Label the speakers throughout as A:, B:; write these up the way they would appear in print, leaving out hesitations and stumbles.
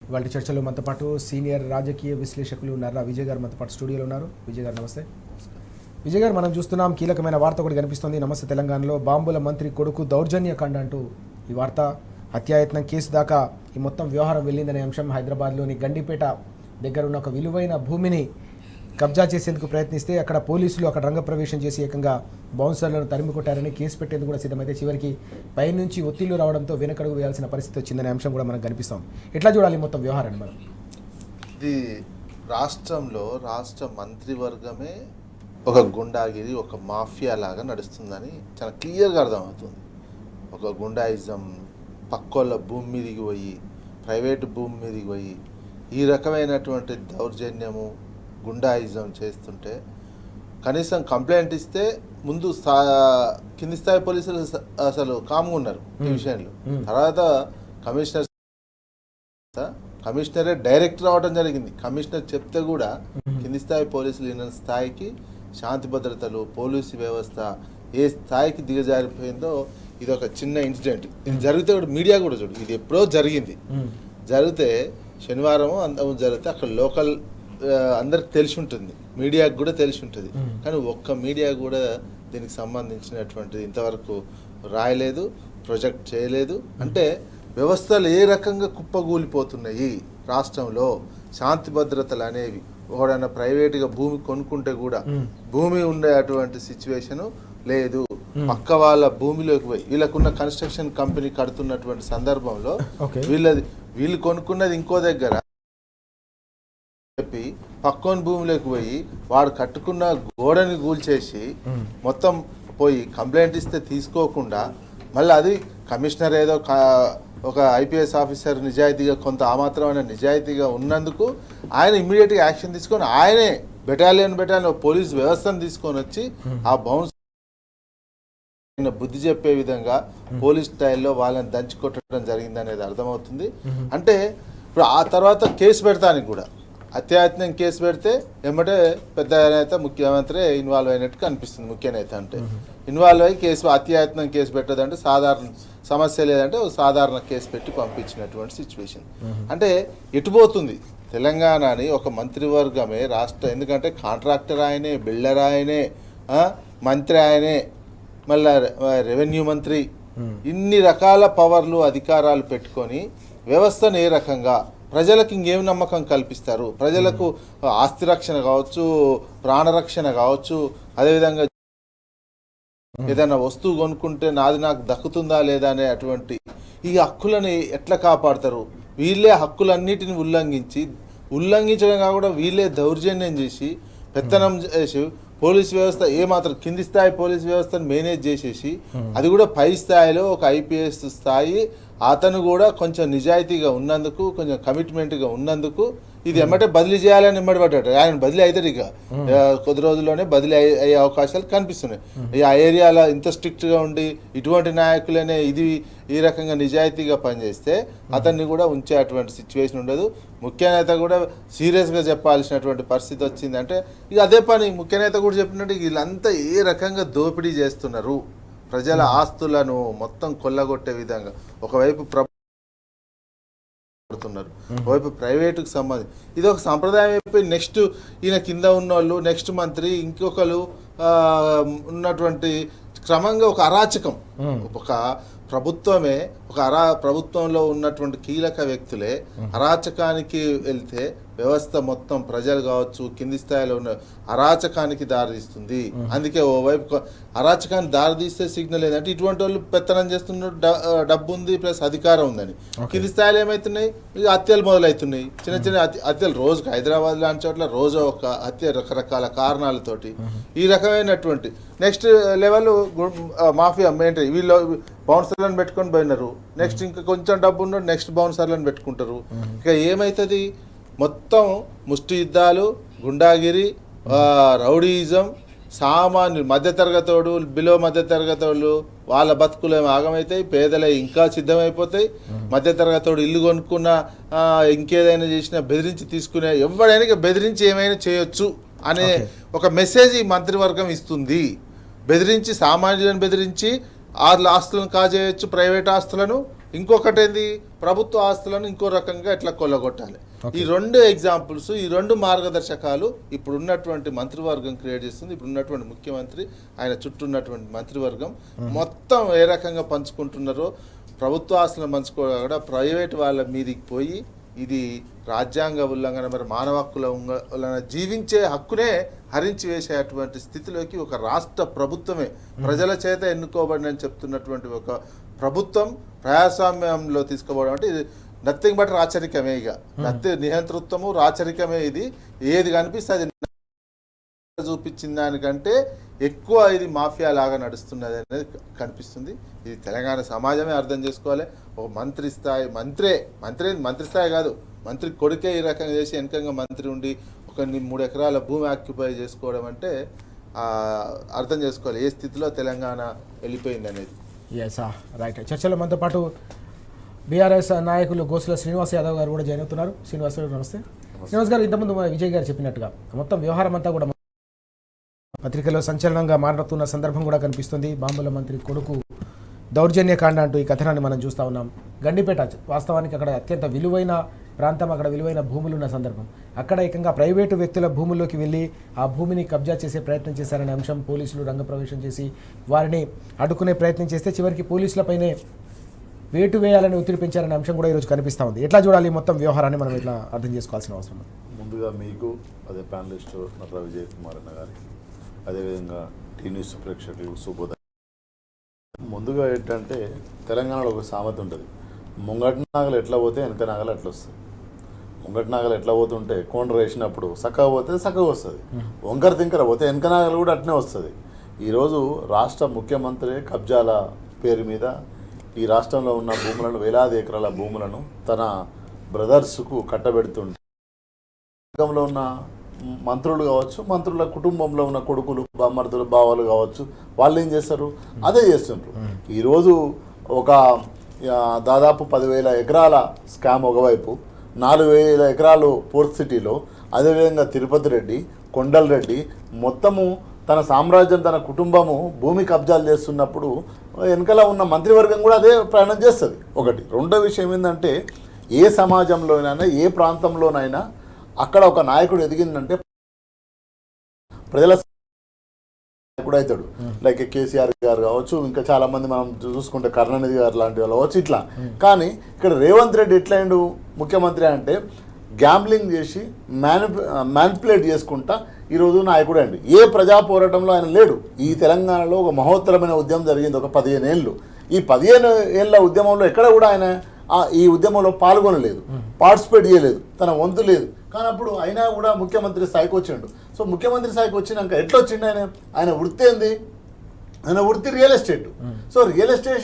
A: ఇవాళ చర్చలో మనతో పాటు సీనియర్ రాజకీయ విశ్లేషకులు నర్రా విజయ్ గారు మనతో పాటు స్టూడియోలో ఉన్నారు. విజయ్ గారు నమస్తే. విజయ్ గారు, మనం చూస్తున్నాం కీలకమైన వార్త ఒకటి కనిపిస్తుంది. నమస్తే తెలంగాణలో బాంబుల మంత్రి కొడుకు దౌర్జన్యకాండ అంటూ ఈ వార్త, హత్యాయత్నం కేసు దాకా ఈ మొత్తం వ్యవహారం వెళ్ళిందనే అంశం. హైదరాబాద్లోని గండిపేట దగ్గర ఉన్న ఒక విలువైన భూమిని కబ్జా చేసేందుకు ప్రయత్నిస్తే అక్కడ పోలీసులు అక్కడ రంగప్రవేశం చేసి ఏకంగా బౌన్సర్లను తరిమి కొట్టారని కేసు పెట్టేందుకు కూడా సిద్ధమైతే చివరికి పైనుంచి ఒత్తిళ్లు రావడంతో వెనకడుగు వేయాల్సిన పరిస్థితి వచ్చిందనే అంశం కూడా మనకు కనిపిస్తాం. ఎట్లా చూడాలి మొత్తం వ్యవహారాన్ని మనం?
B: ఇది రాష్ట్రంలో రాష్ట్ర మంత్రివర్గమే ఒక గుండాగిరి, ఒక మాఫియా లాగా నడుస్తుందని చాలా క్లియర్గా అర్థమవుతుంది. ఒక గుండాయిజం, పక్కోళ్ళ భూమి మీదకి పోయి, ప్రైవేటు భూమి మీదకి పోయి ఈ రకమైనటువంటి దౌర్జన్యము, గుండాయిజం చేస్తుంటే కనీసం కంప్లైంట్ ఇస్తే ముందు కింది స్థాయి పోలీసులు అసలు కామ్గా ఉన్నారు ఈ విషయంలో. తర్వాత కమిషనరే డైరెక్ట్ రావడం జరిగింది. కమిషనర్ చెప్తే కూడా కింది స్థాయి పోలీసులు ఇన్న స్థాయికి శాంతి భద్రతలు, పోలీసు వ్యవస్థ ఏ స్థాయికి దిగజారిపోయిందో ఇది ఒక చిన్న ఇన్సిడెంట్. ఇది జరిగితే కూడా మీడియా కూడా చూడు, ఇది ఎప్పుడో జరిగింది. జరిగితే శనివారం జరిగితే అక్కడ లోకల్ అందరికి తెలిసి ఉంటుంది, మీడియాకు కూడా తెలిసి ఉంటుంది. కానీ ఒక్క మీడియా కూడా దీనికి సంబంధించినటువంటిది ఇంతవరకు రాయలేదు, ప్రొజెక్ట్ చేయలేదు. అంటే వ్యవస్థలు ఏ రకంగా కుప్పగూలిపోతున్నాయి రాష్ట్రంలో. శాంతి భద్రతలు అనేవి ఒకడన్నా ప్రైవేటుగా భూమి కొనుక్కుంటే కూడా భూమి ఉండేటువంటి సిచ్యువేషను లేదు. పక్క వాళ్ళ భూమిలోకి పోయి వీళ్ళకున్న కన్స్ట్రక్షన్ కంపెనీ కడుతున్నటువంటి సందర్భంలో వీళ్ళు కొనుక్కున్నది ఇంకో దగ్గర చెప్పి పక్కోని భూమిలోకి పోయి వాడు కట్టుకున్న గోడని కూల్చేసి మొత్తం పోయి కంప్లైంట్ ఇస్తే తీసుకోకుండా మళ్ళీ అది కమిషనర్ ఏదో ఒక ఐపీఎస్ ఆఫీసర్ నిజాయితీగా కొంత ఆమాత్రమైన నిజాయితీగా ఉన్నందుకు ఆయన ఇమ్మీడియట్గా యాక్షన్ తీసుకొని ఆయనే బెటాలియన్ పోలీస్ వ్యవస్థను తీసుకొని వచ్చి ఆ బౌన్స్ బుద్ధి చెప్పే విధంగా పోలీస్ స్టైల్లో వాళ్ళని దంచి కొట్టడం జరిగింది అనేది అర్థమవుతుంది. అంటే ఇప్పుడు ఆ తర్వాత కేసు పెడతానికి కూడా అత్యాయత్నం కేసు పెడితే ఏమంటే పెద్ద నేత ముఖ్యమంత్రి ఇన్వాల్వ్ అయినట్టు కనిపిస్తుంది. ముఖ్య నేత అంటే ఇన్వాల్వ్ అయ్యి కేసు అత్యాయత్నం కేసు పెట్టదంటే సాధారణ సమస్య లేదంటే సాధారణ కేసు పెట్టి పంపించినటువంటి సిచ్యువేషన్. అంటే ఎటుపోతుంది తెలంగాణని ఒక మంత్రివర్గమే రాష్ట్ర, ఎందుకంటే కాంట్రాక్టర్ ఆయనే, బిల్డర్ ఆయనే, మంత్రి ఆయనే, మళ్ళా రెవెన్యూ మంత్రి, ఇన్ని రకాల పవర్లు అధికారాలు పెట్టుకొని వ్యవస్థను ఏ రకంగా ప్రజలకు ఇంకేం నమ్మకం కల్పిస్తారు? ప్రజలకు ఆస్తి రక్షణ కావచ్చు, ప్రాణరక్షణ కావచ్చు, అదేవిధంగా ఏదైనా వస్తువు కొనుక్కుంటే నాది నాకు దక్కుతుందా లేదా అనే అటువంటి ఈ హక్కులని ఎట్లా కాపాడతారు? వీళ్ళే హక్కులన్నిటిని ఉల్లంఘించడం కాకుండా వీళ్ళే దౌర్జన్యం చేసి పెత్తనం చేసి పోలీస్ వ్యవస్థ ఏమాత్రం కింది స్థాయి పోలీస్ వ్యవస్థను మేనేజ్ చేసేసి అది కూడా పై స్థాయిలో ఒక ఐపీఎస్ స్థాయి అతను కూడా కొంచెం నిజాయితీగా ఉన్నందుకు, కొంచెం కమిట్మెంట్గా ఉన్నందుకు ఇది ఎమ్మటే బదిలీ చేయాలని ఎమ్మడిపడ్డాడు. ఆయన బదిలీ అవుతాడు, ఇక కొద్ది రోజుల్లోనే బదిలీ అయ్యే అవకాశాలు కనిపిస్తున్నాయి. ఆ ఏరియాలో ఇంత స్ట్రిక్ట్గా ఉండి ఇటువంటి నాయకులనే ఇది ఈ రకంగా నిజాయితీగా పనిచేస్తే అతన్ని కూడా ఉంచేటువంటి సిచ్యువేషన్ ఉండదు. ముఖ్య నేత కూడా సీరియస్గా చెప్పాల్సినటువంటి పరిస్థితి వచ్చింది. అంటే ఇక అదే పని ముఖ్య నేత కూడా చెప్పినట్టు వీళ్ళంతా ఏ రకంగా దోపిడీ చేస్తున్నారు, ప్రజల ఆస్తులను మొత్తం కొల్లగొట్టే విధంగా ఒకవైపు పడుతున్నారు, ఒకవైపు ప్రైవేటుకు సంబంధించి ఇది ఒక సంప్రదాయం అయిపోయి నెక్స్ట్ ఈయన కింద ఉన్న వాళ్ళు, నెక్స్ట్ మంత్రి, ఇంకొకరు ఉన్నటువంటి క్రమంగా ఒక అరాచకం. ఒక ప్రభుత్వమే ప్రభుత్వంలో ఉన్నటువంటి కీలక వ్యక్తులే అరాచకానికి వెళ్తే వ్యవస్థ మొత్తం ప్రజలు కావచ్చు కింది స్థాయిలో ఉన్న అరాచకానికి దారితీస్తుంది. అందుకే ఓవైపు అరాచకానికి దారితీస్తే సిగ్నల్ ఏంటంటే ఇటువంటి వాళ్ళు పెత్తనం చేస్తున్న డబ్బు ఉంది ప్లస్ అధికారం ఉందని. కింది స్థాయిలో ఏమవుతున్నాయి, హత్యలు మొదలవుతున్నాయి. చిన్న చిన్న హత్యలు రోజుకి హైదరాబాద్ లాంటి చోట్ల రోజు ఒక హత్య రకరకాల కారణాలతోటి ఈ రకమైనటువంటి నెక్స్ట్ లెవెల్ మాఫియా మెయింటైన్. వీళ్ళు బౌన్సర్లను పెట్టుకొని పోయినారు, నెక్స్ట్ ఇంకా కొంచెం డబ్బు ఉన్న నెక్స్ట్ బౌన్సర్లను పెట్టుకుంటారు. ఇక ఏమవుతుంది, మొత్తం ముష్టి యుద్ధాలు, గుండాగిరి, రౌడీయిజం, సామాన్యులు మధ్యతరగతోడు బిలో మధ్యతరగతోళ్ళు వాళ్ళ బతుకులు ఆగమవుతాయి, పేదలే ఇంకా సిద్ధమైపోతాయి. మధ్యతరగతోడు ఇల్లు కొనుక్కున్న ఇంకేదైనా చేసినా బెదిరించి తీసుకునే ఎవడైనా బెదిరించి ఏమైనా చేయొచ్చు అనే ఒక మెసేజ్ ఈ మంత్రివర్గం ఇస్తుంది. బెదిరించి సామాన్యులను బెదిరించి ఆస్తులను కాజేయచ్చు, ప్రైవేట్ ఆస్తులను ఇంకొకటి ఏంది ప్రభుత్వ ఆస్తులను ఇంకో రకంగా ఎట్లా కొల్లగొట్టాలి. ఈ రెండు ఎగ్జాంపుల్స్, ఈ రెండు మార్గదర్శకాలు ఇప్పుడు ఉన్నటువంటి మంత్రివర్గం క్రియేట్ చేస్తుంది. ఇప్పుడు ఉన్నటువంటి ముఖ్యమంత్రి, ఆయన చుట్టూ ఉన్నటువంటి మంత్రివర్గం మొత్తం ఏ రకంగా పంచుకుంటున్నారో, ప్రభుత్వ ఆస్తులను పంచుకోవడం కూడా ప్రైవేట్ వాళ్ళ మీదకి పోయి ఇది రాజ్యాంగ ఉల్లంఘన, మరి మానవ హక్కుల ఉల్లంఘన, జీవించే హక్కునే హరించి వేసేటువంటి స్థితిలోకి ఒక రాష్ట్ర ప్రభుత్వమే ప్రజల చేత ఎన్నుకోబడినని చెప్తున్నటువంటి ఒక ప్రభుత్వం ప్రజాస్వామ్యంలో తీసుకుపోవడం అంటే ఇది నథింగ్ బట్ రాచరికమే. ఇక నియంతృత్వము రాచరికమే. ఇది ఏది కనిపిస్తే అది చూపించిన దానికంటే ఎక్కువ ఇది మాఫియా లాగా నడుస్తున్నది అనేది కనిపిస్తుంది. ఇది తెలంగాణ సమాజమే అర్థం చేసుకోవాలి. ఒక మంత్రి స్థాయి మంత్రి స్థాయి కాదు, మంత్రి కొడుకే ఈ రకంగా చేసి వెనకంగా మంత్రి ఉండి ఒక 3 ఎకరాల భూమి ఆక్యుపై చేసుకోవడం అంటే అర్థం చేసుకోవాలి ఏ స్థితిలో తెలంగాణ వెళ్ళిపోయింది అనేది.
A: రైట్. చర్చలో మనతో పాటు బీఆర్ఎస్ నాయకులు గోసుల శ్రీనివాస్ యాదవ్ గారు కూడా జాయిన్ అవుతున్నారు. శ్రీనివాస్ గారు నమస్తే. శ్రీనివాస్ గారు, ఇంతకుముందు విజయ్ గారు చెప్పినట్టుగా మొత్తం వ్యవహారం అంతా కూడా పత్రికలో సంచలనంగా మారుతున్న సందర్భం కూడా కనిపిస్తుంది. బాంబుల మంత్రి కొడుకు దౌర్జన్యకాండ అంటూ ఈ కథనాన్ని మనం చూస్తూ ఉన్నాం. గండిపేట వాస్తవానికి అక్కడ అత్యంత విలువైన ప్రాంతం, అక్కడ విలువైన భూములు ఉన్న సందర్భం. అక్కడ ఏకంగా ప్రైవేటు వ్యక్తుల భూముల్లోకి వెళ్ళి ఆ భూమిని కబ్జా చేసే ప్రయత్నం చేశారనే అంశం, పోలీసులు రంగప్రవేశం చేసి వారిని అడ్డుకునే ప్రయత్నం చేస్తే చివరికి పోలీసులపైనే వేటు వేయాలని ఒత్తిడి పెంచారనే అంశం కూడా ఈరోజు కనిపిస్తూ ఉంది. ఎట్లా చూడాలి మొత్తం వ్యవహారాన్ని, మనం ఎట్లా అర్థం చేసుకోవాల్సిన అవసరం?
C: ముందుగా మీకు, అదే ప్యానలిస్ట్ నర్రా విజయ్ కుమార్ అన్న గారికి, అదేవిధంగా టీ న్యూస్ ప్రేక్షకులు శుభోదయం. ముందుగా ఏంటంటే తెలంగాణలో ఒక సామెత ఉంటుంది, ముంగటి నాగలు ఎట్లా పోతే వెనక నాగలు అట్లా వస్తుంది. ముంగటి నాగలు ఎట్లా పోతుంటే కొండ వేసినప్పుడు చక్కగా పోతే చక్కగా వస్తుంది, వంకర తింకర పోతే వెనక నాగలు కూడా అట్నే వస్తుంది. ఈరోజు రాష్ట్ర ముఖ్యమంత్రి కబ్జాల పేరు మీద ఈ రాష్ట్రంలో ఉన్న భూములను, వేలాది ఎకరాల భూములను తన బ్రదర్స్కు కట్టబెడుతుంటే వర్గంలో ఉన్న మంత్రులు కావచ్చు, మంత్రుల కుటుంబంలో ఉన్న కొడుకులు, బామర్దులు, బావాలు కావచ్చు, వాళ్ళు ఏం చేస్తారు? అదే చేస్తుంటారు. ఈరోజు ఒక దాదాపు 10,000 ఎకరాల స్కామ్ ఒకవైపు, 4,000 ఎకరాలు పోర్ట్ సిటీలో, అదేవిధంగా తిరుపతి రెడ్డి, కొండల రెడ్డి మొత్తము తన సామ్రాజ్యం, తన కుటుంబము భూమి కబ్జాలు చేస్తున్నప్పుడు వెనకాల ఉన్న మంత్రివర్గం కూడా అదే ప్రయాణం చేస్తుంది. ఒకటి. రెండో విషయం ఏంటంటే ఏ సమాజంలోనైనా, ఏ ప్రాంతంలోనైనా అక్కడ ఒక నాయకుడు ఎదిగిందంటే ప్రజల నాయకుడు అవుతాడు. లైక్ కేసీఆర్ గారు కావచ్చు, ఇంకా చాలామంది మనం చూసుకుంటే కరుణానిధి గారు లాంటి వాళ్ళు కావచ్చు, ఇట్లా. కానీ ఇక్కడ రేవంత్ రెడ్డి ఎట్లయిండు ముఖ్యమంత్రి అంటే గ్యాంబ్లింగ్ చేసి మ్యానిపులేట్ చేసుకుంటా ఈరోజు నాయకుడు అండి. ఏ ప్రజా పోరాటంలో ఆయన లేడు. ఈ తెలంగాణలో ఒక మహోత్తరమైన ఉద్యమం జరిగింది ఒక 15 ఏళ్ళు. ఈ 15 ఏళ్ళ ఉద్యమంలో ఎక్కడ కూడా ఆయన ఈ ఉద్యమంలో పాల్గొనలేదు, పార్టిసిపేట్ చేయలేదు, తన వంతు లేదు. కానీ అప్పుడు అయినా కూడా ముఖ్యమంత్రి స్థాయికి వచ్చిండు. సో ముఖ్యమంత్రి స్థాయికి వచ్చినాక ఎట్లా వచ్చిండు? ఆయన వృత్తి ఏంది? ఆయన వృత్తి real estate. So real estate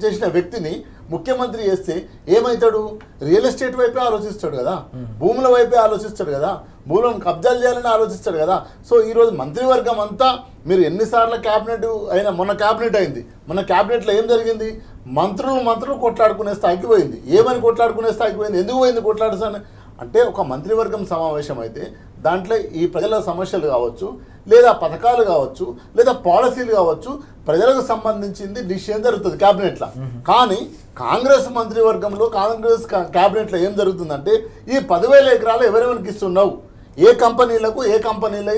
C: చేసిన వ్యక్తిని ముఖ్యమంత్రి చేస్తే ఏమవుతాడు? రియల్ ఎస్టేట్ వైపే ఆలోచిస్తాడు కదా, భూముల వైపే ఆలోచిస్తాడు కదా, భూములను కబ్జాలు చేయాలని ఆలోచిస్తాడు కదా. సో ఈరోజు మంత్రివర్గం అంతా మీరు ఎన్నిసార్లు క్యాబినెట్ అయినా, మొన్న క్యాబినెట్ అయింది, మొన్న క్యాబినెట్లో ఏం జరిగింది? మంత్రులు కొట్లాడుకునే స్థాయికి పోయింది. ఏమని కొట్లాడుకునే స్థాయికి పోయింది? ఎందుకు పోయింది కొట్లాడుతాను అంటే, ఒక మంత్రివర్గం సమావేశం అయితే దాంట్లో ఈ ప్రజల సమస్యలు కావచ్చు, లేదా పథకాలు కావచ్చు, లేదా పాలసీలు కావచ్చు, ప్రజలకు సంబంధించింది డిసిషన్ జరుగుతుంది క్యాబినెట్లో. కానీ కాంగ్రెస్ మంత్రివర్గంలో, కాంగ్రెస్ క్యాబినెట్లో ఏం జరుగుతుందంటే ఈ 10,000 ఎకరాలు ఎవరెవరికి ఇస్తున్నావు, ఏ కంపెనీలకు, ఏ కంపెనీలు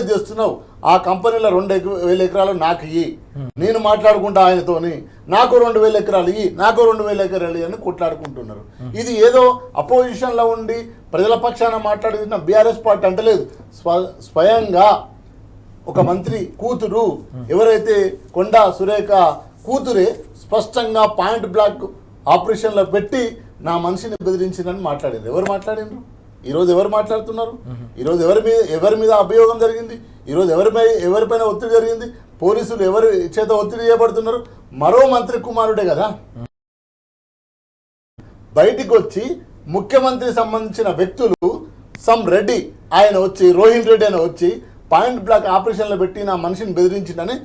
C: చేస్తున్నావు, ఆ కంపెనీలో 2,000 ఎకరాలు నాకు ఇయ్యి, నేను మాట్లాడుకుంటా ఆయనతోని, నాకు 2,000 ఎకరాలు ఇయ్యి, నాకు 2,000 ఎకరాలు అని కొట్లాడుకుంటున్నారు. ఇది ఏదో అపోజిషన్లో ఉండి ప్రజల పక్షాన మాట్లాడుతున్న బీఆర్ఎస్ పార్టీ అంటలేదు. స్వయంగా ఒక మంత్రి కూతురు, ఎవరైతే కొండా సురేఖ కూతురే స్పష్టంగా పాయింట్ బ్లాక్ ఆపరేషన్లో పెట్టి నా మనిషిని బెదిరించిందని మాట్లాడింది. ఎవరు మాట్లాడిండ్రు? ఈరోజు ఎవరు మాట్లాడుతున్నారు? ఈరోజు ఎవరి మీద అభియోగం జరిగింది? ఈరోజు ఎవరిపైన ఒత్తిడి జరిగింది? పోలీసులు ఎవరి చేత ఒత్తిడి చేయబడుతున్నారు? మరో మంత్రి కుమారుడే కదా బయటికి వచ్చి ముఖ్యమంత్రి సంబంధించిన వ్యక్తులు, సమ్ రెడ్డి ఆయన వచ్చి, రోహిన్ రెడ్డి అని వచ్చి పాయింట్ బ్లాక్ ఆపరేషన్లో పెట్టి నా మనిషిని బెదిరించిందని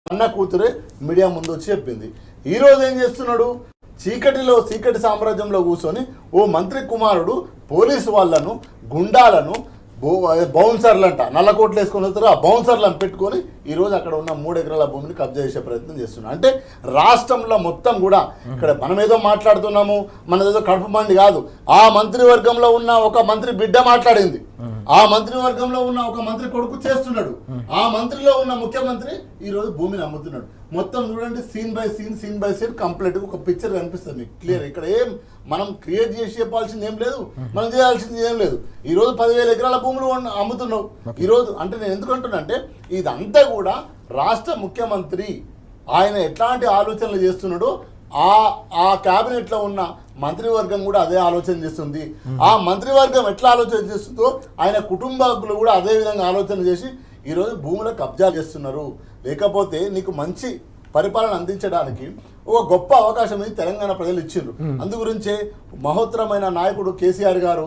C: అన్న కూతురే మీడియా ముందు వచ్చి చెప్పింది. ఈరోజు ఏం చేస్తున్నాడు? చీకటి సామ్రాజ్యంలో కూర్చొని ఓ మంత్రి కుమారుడు పోలీసు వాళ్ళను, గుండాలను, బౌన్సర్లు అంట నల్ల కోట్లు వేసుకొని వస్తారు. ఆ బౌన్సర్లను పెట్టుకొని ఈరోజు అక్కడ ఉన్న 3 ఎకరాల భూమిని కబ్జా చేసే ప్రయత్నం చేస్తున్నారు. అంటే రాష్ట్రంలో మొత్తం కూడా ఇక్కడ మనం ఏదో మాట్లాడుతున్నాము, మనదేదో కడుపు మండి కాదు. ఆ మంత్రివర్గంలో ఉన్న ఒక మంత్రి బిడ్డ మాట్లాడింది, ఆ మంత్రివర్గంలో ఉన్న ఒక మంత్రి కొడుకు చేస్తున్నాడు, ఆ మంత్రిలో ఉన్న ముఖ్యమంత్రి ఈరోజు భూమిని అమ్ముతున్నాడు. మొత్తం చూడండి, సీన్ బై సీన్ కంప్లీట్ ఒక పిక్చర్ కనిపిస్తుంది మీకు క్లియర్. ఇక్కడ ఏం మనం క్రియేట్ చేసి చెప్పాల్సింది ఏం లేదు, మనం చేయాల్సింది ఏం లేదు. ఈ రోజు 10,000 ఎకరాల భూములు అమ్ముతున్నావు ఈరోజు. అంటే నేను ఎందుకు అంటున్నా అంటే ఇదంతా కూడా రాష్ట్ర ముఖ్యమంత్రి ఆయన ఎట్లాంటి ఆలోచనలు చేస్తున్నాడో ఆ క్యాబినెట్లో ఉన్న మంత్రివర్గం కూడా అదే ఆలోచన చేస్తుంది. ఆ మంత్రివర్గం ఎట్లా ఆలోచన చేస్తుందో ఆయన కుటుంబకులు కూడా అదే విధంగా ఆలోచన చేసి ఈరోజు భూముల కబ్జా చేస్తున్నారు. లేకపోతే నీకు మంచి పరిపాలన అందించడానికి ఒక గొప్ప అవకాశం ఇది తెలంగాణ ప్రజలు ఇచ్చిండ్రు. అందు గురించే మహోత్తరమైన నాయకుడు కేసీఆర్ గారు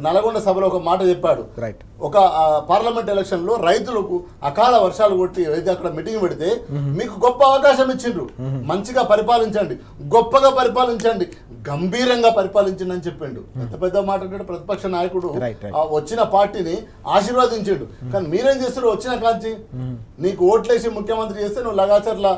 C: నల్గొండ సభలో ఒక మాట చెప్పాడు. ఒక పార్లమెంట్ ఎలక్షన్ లో రైతులకు అకాల వర్షాలు కొట్టి అయితే అక్కడ మీటింగ్ పెడితే మీకు గొప్ప అవకాశం ఇచ్చిండ్రు, మంచిగా పరిపాలించండి, గొప్పగా పరిపాలించండి, గంభీరంగా పరిపాలించండి అని చెప్పిండు. ఎంత పెద్ద మాట అంటే ప్రతిపక్ష నాయకుడు వచ్చిన పార్టీని ఆశీర్వదించిండు. కానీ మీరేం చేస్తారు? వచ్చిన కాంచి నీకు ఓట్లేసి ముఖ్యమంత్రి చేస్తే నువ్వు లగాచర్ల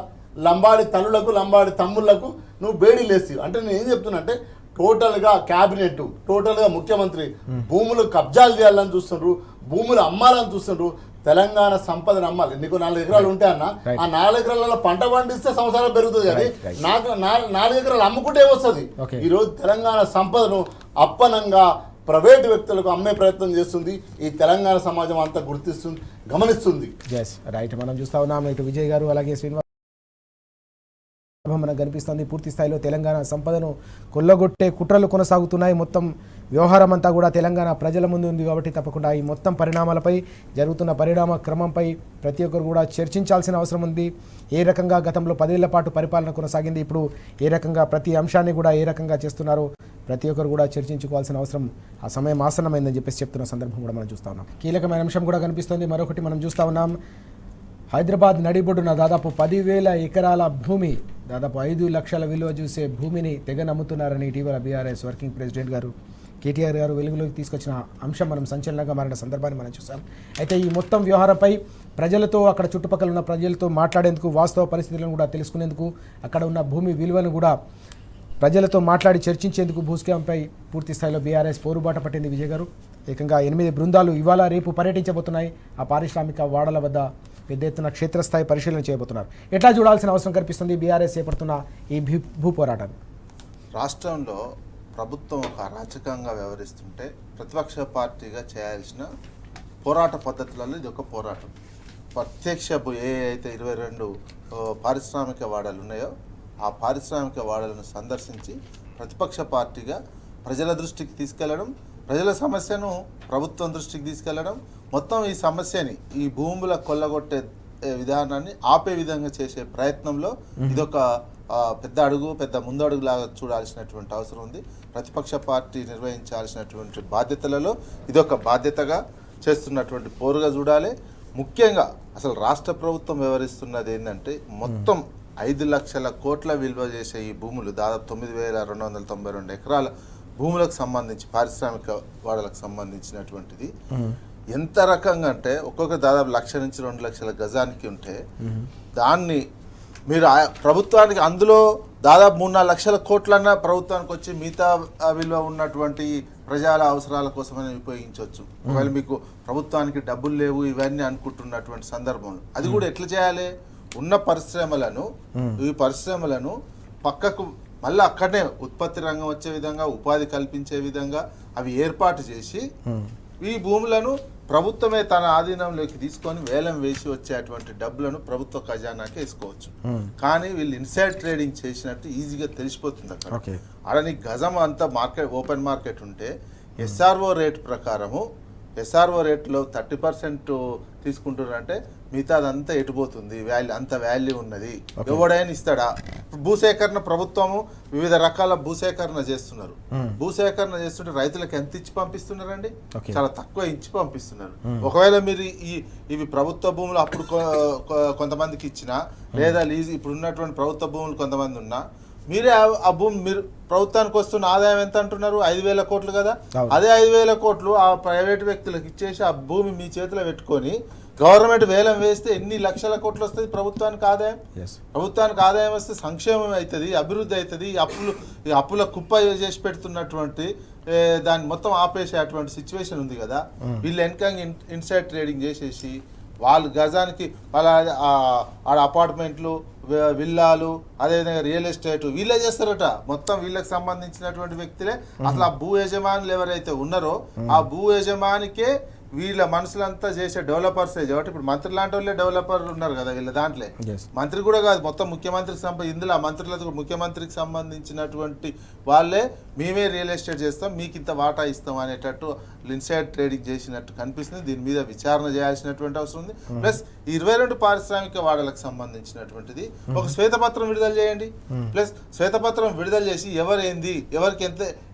C: లంబాడి తల్లులకు లంబాడి తమ్ముళ్లకు నువ్వు బేడీలేసి. అంటే నేను ఏం చెప్తున్నా అంటే టోటల్గా క్యాబినెట్, టోటల్గా ముఖ్యమంత్రి భూములు కబ్జాలు చేయాలని చూస్తుండ్రు, భూములు అమ్మాలని చూస్తుండ్రు. తెలంగాణ సంపదను అమ్మాలి. నీకు 4 ఎకరాలు ఉంటే అన్న, ఆ 4 ఎకరాలలో పంట పండిస్తే సంవత్సరం పెరుగుతుంది. కానీ నాకు 4 ఎకరాలు అమ్ముకుంటే వస్తుంది. ఈరోజు తెలంగాణ సంపదను అప్పనంగా ప్రైవేటు వ్యక్తులకు అమ్మే ప్రయత్నం చేస్తుంది ఈ తెలంగాణ సమాజం అంతా గుర్తిస్తుంది, గమనిస్తుంది.
A: రైట్, మనం చూస్తా ఉన్నాం ఇటు విజయ్ గారు అలాగే శ్రీనివాస్ మనకు కనిపిస్తుంది. పూర్తి స్థాయిలో తెలంగాణ సంపదను కొల్లగొట్టే కుట్రలు కొనసాగుతున్నాయి. మొత్తం వ్యవహారం అంతా కూడా తెలంగాణ ప్రజల ముందు ఉంది కాబట్టి తప్పకుండా ఈ మొత్తం పరిణామాలపై, జరుగుతున్న పరిణామ క్రమంపై ప్రతి ఒక్కరు కూడా చర్చించాల్సిన అవసరం ఉంది. ఏ రకంగా గతంలో 10 ఏళ్ల పాటు పరిపాలన కొనసాగింది, ఇప్పుడు ఏ రకంగా ప్రతి అంశాన్ని కూడా ఏ రకంగా చేస్తున్నారో ప్రతి ఒక్కరు కూడా చర్చించుకోవాల్సిన అవసరం, ఆ సమయం ఆసన్నమైందని చెప్పేసి చెప్తున్న సందర్భం కూడా మనం చూస్తూ ఉన్నాం. కీలకమైన అంశం కూడా కనిపిస్తుంది. మరొకటి మనం చూస్తూ ఉన్నాం, హైదరాబాద్ నడిబొడ్డున దాదాపు 10,000 ఎకరాల భూమి, దాదాపు 5 లక్షల విలువ చూసే భూమిని తెగ నమ్ముతున్నారని ఇటీవల బీఆర్ఎస్ వర్కింగ్ ప్రెసిడెంట్ గారు కేటీఆర్ గారు వెలుగులోకి తీసుకొచ్చిన అంశం మనం సంచలనంగా మారిన సందర్భాన్ని మనం చూసాం. అయితే ఈ మొత్తం వ్యవహారంపై ప్రజలతో, అక్కడ చుట్టుపక్కల ఉన్న ప్రజలతో మాట్లాడేందుకు, వాస్తవ పరిస్థితులను కూడా తెలుసుకునేందుకు, అక్కడ ఉన్న భూమి విలువను కూడా ప్రజలతో మాట్లాడి చర్చించేందుకు భూస్కాంపై పూర్తి స్థాయిలో బీఆర్ఎస్ పోరుబాట పట్టింది. విజయ్ గారు, ఏకంగా 8 బృందాలు ఇవాళ రేపు పర్యటించబోతున్నాయి. ఆ పారిశ్రామిక వాడల వద్ద పెద్ద ఎత్తున క్షేత్రస్థాయి పరిశీలన చేయబోతున్నారు. ఎట్లా చూడాల్సిన అవసరం కనిపిస్తుంది బీఆర్ఎస్ చేపడుతున్న ఈ భూ పోరాటాన్ని?
B: రాష్ట్రంలో ప్రభుత్వం ఒక అరాచకంగా వ్యవహరిస్తుంటే ప్రతిపక్ష పార్టీగా చేయాల్సిన పోరాట పద్ధతులలో ఇది ఒక పోరాటం. ప్రత్యక్ష ఏ అయితే 22 పారిశ్రామిక వాడలు ఉన్నాయో ఆ పారిశ్రామిక వాడలను సందర్శించి ప్రతిపక్ష పార్టీగా ప్రజల దృష్టికి తీసుకెళ్లడం, ప్రజల సమస్యను ప్రభుత్వం దృష్టికి తీసుకెళ్లడం, మొత్తం ఈ సమస్యని, ఈ భూముల కొల్లగొట్టే విధానాన్ని ఆపే విధంగా చేసే ప్రయత్నంలో ఇదొక పెద్ద అడుగు, పెద్ద ముందడుగులాగా చూడాల్సినటువంటి అవసరం ఉంది. ప్రతిపక్ష పార్టీ నిర్వహించాల్సినటువంటి బాధ్యతలలో ఇదొక బాధ్యతగా చేస్తున్నటువంటి పోరుగా చూడాలి. ముఖ్యంగా అసలు రాష్ట్ర ప్రభుత్వం వ్యవహరిస్తున్నది ఏంటంటే మొత్తం 5 లక్షల కోట్ల విలువ చేసే ఈ భూములు, దాదాపు 9,292 ఎకరాల భూములకు సంబంధించి, పారిశ్రామిక వాడలకు సంబంధించినటువంటిది ఎంత రకంగా అంటే ఒక్కొక్క దాదాపు 1,00,000 నుంచి 2 లక్షల గజానికి ఉంటే దాన్ని మీరు ప్రభుత్వానికి అందులో దాదాపు 3-4 లక్షల కోట్లన్నా ప్రభుత్వానికి వచ్చి మిగతా విలువ ఉన్నటువంటి ప్రజల అవసరాల కోసమని ఉపయోగించవచ్చు. ఒకవేళ మీకు ప్రభుత్వానికి డబ్బులు లేవు ఇవన్నీ అనుకుంటున్నటువంటి సందర్భంలో అది కూడా ఎట్లా చేయాలి? ఉన్న ఈ పరిశ్రమలను పక్కకు మళ్ళీ అక్కడనే ఉత్పత్తి రంగం వచ్చే విధంగా, ఉపాధి కల్పించే విధంగా అవి ఏర్పాటు చేసి ఈ భూములను ప్రభుత్వమే తన ఆధీనంలోకి తీసుకొని వేలం వేసి వచ్చేటువంటి డబ్బులను ప్రభుత్వ ఖజానాకి వేసుకోవచ్చు. కానీ వీళ్ళు ఇన్సైడ్ ట్రేడింగ్ చేసినట్టు ఈజీగా తెలిసిపోతుంది. అక్కడ ఆడ నీకు గజం అంతా మార్కెట్, ఓపెన్ మార్కెట్ ఉంటే ఎస్ఆర్ఓ రేట్ ప్రకారము, ఎస్ఆర్ఓ రేట్లో 30% తీసుకుంటున్నారంటే మిగతా అదంతా ఎటుపోతుంది, అంత వాల్యూ ఉన్నది. ఎవడైనా ఇస్తాడా? భూసేకరణ ప్రభుత్వము వివిధ రకాల భూసేకరణ చేస్తున్నారు. భూసేకరణ చేస్తుంటే రైతులకు ఎంత ఇచ్చి పంపిస్తున్నారండి? చాలా తక్కువ ఇచ్చి పంపిస్తున్నారు. ఒకవేళ మీరు ఇవి ప్రభుత్వ భూములు అప్పుడు కొంతమందికి ఇచ్చినా, లేదా లీజ్ ఇప్పుడు ఉన్నటువంటి ప్రభుత్వ భూములు కొంతమంది ఉన్నా, మీరే ఆ భూమి మీరు ప్రభుత్వానికి వస్తున్న ఆదాయం ఎంత అంటున్నారు 5,000 కోట్లు కదా.
A: అవును.
B: అదే 5,000 కోట్లు ఆ ప్రైవేట్ వ్యక్తులకు ఇచ్చేసి ఆ భూమి మీ చేతిలో పెట్టుకొని గవర్నమెంట్ వేలం వేస్తే ఎన్ని లక్షల కోట్లు వస్తుంది ప్రభుత్వానికి ఆదాయం. ప్రభుత్వానికి ఆదాయం వస్తే సంక్షేమం అవుతుంది, అభివృద్ధి అవుతుంది. ఈ అప్పుల కుప్ప చేసి పెడుతున్నటువంటి దాన్ని మొత్తం ఆపేసేటువంటి సిచ్యువేషన్ ఉంది కదా. వీళ్ళు వెనకంగా ఇన్సైడ్ ట్రేడింగ్ చేసేసి వాళ్ళు గజానికి వాళ్ళ ఆడ అపార్ట్మెంట్లు, విల్లాలు, అదేవిధంగా రియల్ ఎస్టేట్ వీళ్ళే చేస్తారట. మొత్తం వీళ్ళకి సంబంధించినటువంటి వ్యక్తులే. అసలు ఆ భూ యజమానులు ఎవరైతే ఉన్నారో ఆ భూ యజమానికే వీళ్ళ మనుషులంతా చేసే డెవలపర్సే. కాబట్టి ఇప్పుడు మంత్రి లాంటి వాళ్ళే డెవలపర్ ఉన్నారు కదా వీళ్ళ దాంట్లో. మంత్రి కూడా కాదు, మొత్తం ముఖ్యమంత్రికి ఇందులో మంత్రులతో ముఖ్యమంత్రికి సంబంధించినటువంటి వాళ్ళే మేమే రియల్ ఎస్టేట్ చేస్తాం, మీకు ఇంత వాటా ఇస్తాం అనేటట్టు ఇన్సైడ్ ట్రేడింగ్ చేసినట్టు కనిపిస్తుంది. దీని మీద విచారణ చేయాల్సినటువంటి అవసరం ఉంది. ప్లస్ 22 పారిశ్రామిక వాడలకు సంబంధించినటువంటిది ఒక శ్వేతపత్రం విడుదల చేయండి. ప్లస్ శ్వేతపత్రం విడుదల చేసి ఎవరేంది, ఎవరికి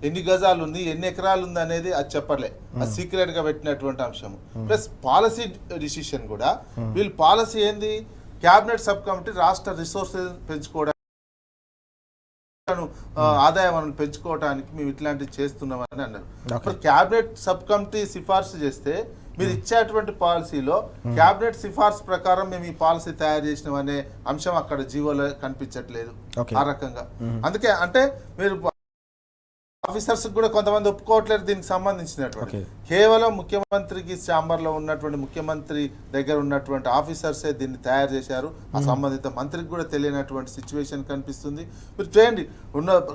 B: ఎన్ని గజాలు ఉంది, ఎన్ని ఎకరాలు ఉంది అనేది అది చెప్పలే, అది సీక్రెట్ గా పెట్టినటువంటి అంశం. ప్లస్ పాలసీ డిసిషన్ కూడా వీళ్ళు పాలసీ ఏంది, క్యాబినెట్ సబ్ కమిటీ రాష్ట్ర రిసోర్సెస్ పెంచుకోవడానికి, ఆదాయ వనరులు పెంచుకోవడానికి మేము ఇట్లాంటివి చేస్తున్నామని అన్నారు. ఇప్పుడు క్యాబినెట్ సబ్ కమిటీ సిఫార్సు చేస్తే మీరు ఇచ్చేటువంటి పాలసీలో క్యాబినెట్ సిఫార్సు ప్రకారం మేము ఈ పాలసీ తయారు చేసినాం అనే అంశం అక్కడ జీవోలో కనిపించట్లేదు ఆ రకంగా. అందుకే అంటే మీరు ఆఫీసర్స్ కూడా కొంతమంది ఒప్పుకోవట్లేదు దీనికి సంబంధించినటువంటి. కేవలం ముఖ్యమంత్రికి ఛాంబర్లో ఉన్నటువంటి ముఖ్యమంత్రి దగ్గర ఉన్నటువంటి ఆఫీసర్సే దీన్ని తయారు చేశారు. ఆ సంబంధిత మంత్రికి కూడా తెలియనటువంటి సిచ్యువేషన్ కనిపిస్తుంది. మీరు చేయండి,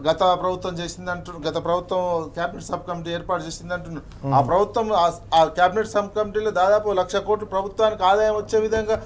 B: గత ప్రభుత్వం చేసిందంటు, గత ప్రభుత్వం క్యాబినెట్ సబ్ కమిటీ ఏర్పాటు చేసిందంటున్నారు. ఆ ప్రభుత్వం ఆ క్యాబినెట్ సబ్ కమిటీలో దాదాపు 1,00,000 కోట్లు ప్రభుత్వానికి ఆదాయం వచ్చే విధంగా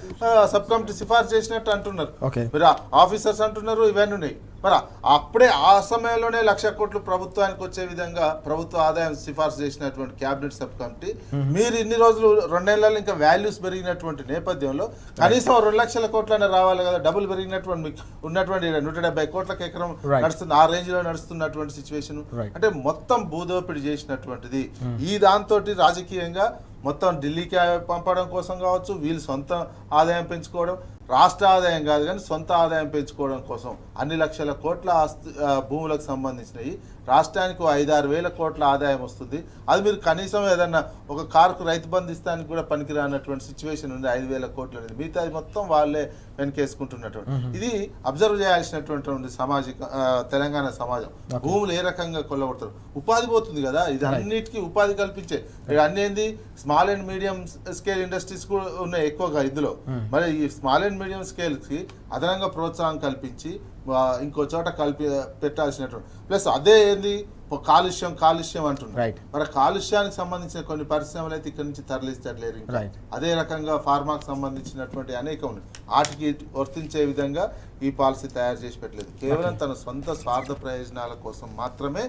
B: సబ్ కమిటీ సిఫార్సు చేసినట్టు అంటున్నారు. మీరు ఆఫీసర్స్ అంటున్నారు, ఇవన్నీ ఉన్నాయి. మరి అప్పుడే ఆ సమయంలోనే 1,00,000 కోట్లు ప్రభుత్వానికి వచ్చే విధంగా ప్రభుత్వ ఆదాయం సిఫార్సు చేసినటువంటి క్యాబినెట్ సబ్ కమిటీ మీరు ఇన్ని రోజులు 2 నెలల్లో ఇంకా వాల్యూస్ పెరిగినటువంటి నేపథ్యంలో కనీసం 2,00,000 కోట్లనే రావాలి కదా. డబుల్ పెరిగినటువంటి ఉన్నటువంటి 170 కోట్లకు ఎకరం నడుస్తుంది, ఆ రేంజ్ లో నడుస్తున్నటువంటి సిచ్యువేషన్. అంటే మొత్తం భూదోపిడి చేసినటువంటిది. ఈ దాంతో రాజకీయంగా మొత్తం ఢిల్లీకి పంపడం కోసం కావచ్చు, వీళ్ళు సొంత ఆదాయం పెంచుకోవడం, రాష్ట్ర ఆదాయం కాదు కానీ సొంత ఆదాయం పెంచుకోవడం కోసం అన్ని లక్షల కోట్ల భూములకు సంబంధించినవి రాష్ట్రానికి 5-6 వేల కోట్ల ఆదాయం వస్తుంది. అది మీరు కనీసం ఏదన్నా ఒక కారుకు రైతు బంధు ఇస్తానికి కూడా పనికిరానటువంటి సిచ్యువేషన్ ఉంది. 5,000 కోట్లు అనేది మిగతా మొత్తం వాళ్ళే వెనకేసుకుంటున్నటువంటి. ఇది అబ్జర్వ్ చేయాల్సినటువంటి తెలంగాణ సమాజం. భూములు ఏ రకంగా కొల్లగొడతారు, ఉపాధి పోతుంది కదా. ఇది అన్నిటికీ ఉపాధి కల్పించే అన్ని ఏంది, small and medium scale industries కూడా ఉన్నాయి ఎక్కువగా ఇందులో. మరి ఈ స్మాల్ అండ్ మీడియం స్కేల్కి అదనంగా ప్రోత్సాహం కల్పించి ఇంకో చోట పెట్టాల్సినటువంటి. ప్లస్ అదే ఏంది కాలుష్యం అంటున్నారు. మరి కాలుష్యానికి సంబంధించిన కొన్ని పరిశ్రమలు అయితే ఇక్కడ నుంచి తరలిస్తలేరు. అదే రకంగా ఫార్మాకు సంబంధించినటువంటి అనేక ఉన్నాయి. వాటికి వర్తించే విధంగా ఈ పాలసీ తయారు చేసి పెట్టలేదు. కేవలం తన సొంత స్వార్థ ప్రయోజనాల కోసం మాత్రమే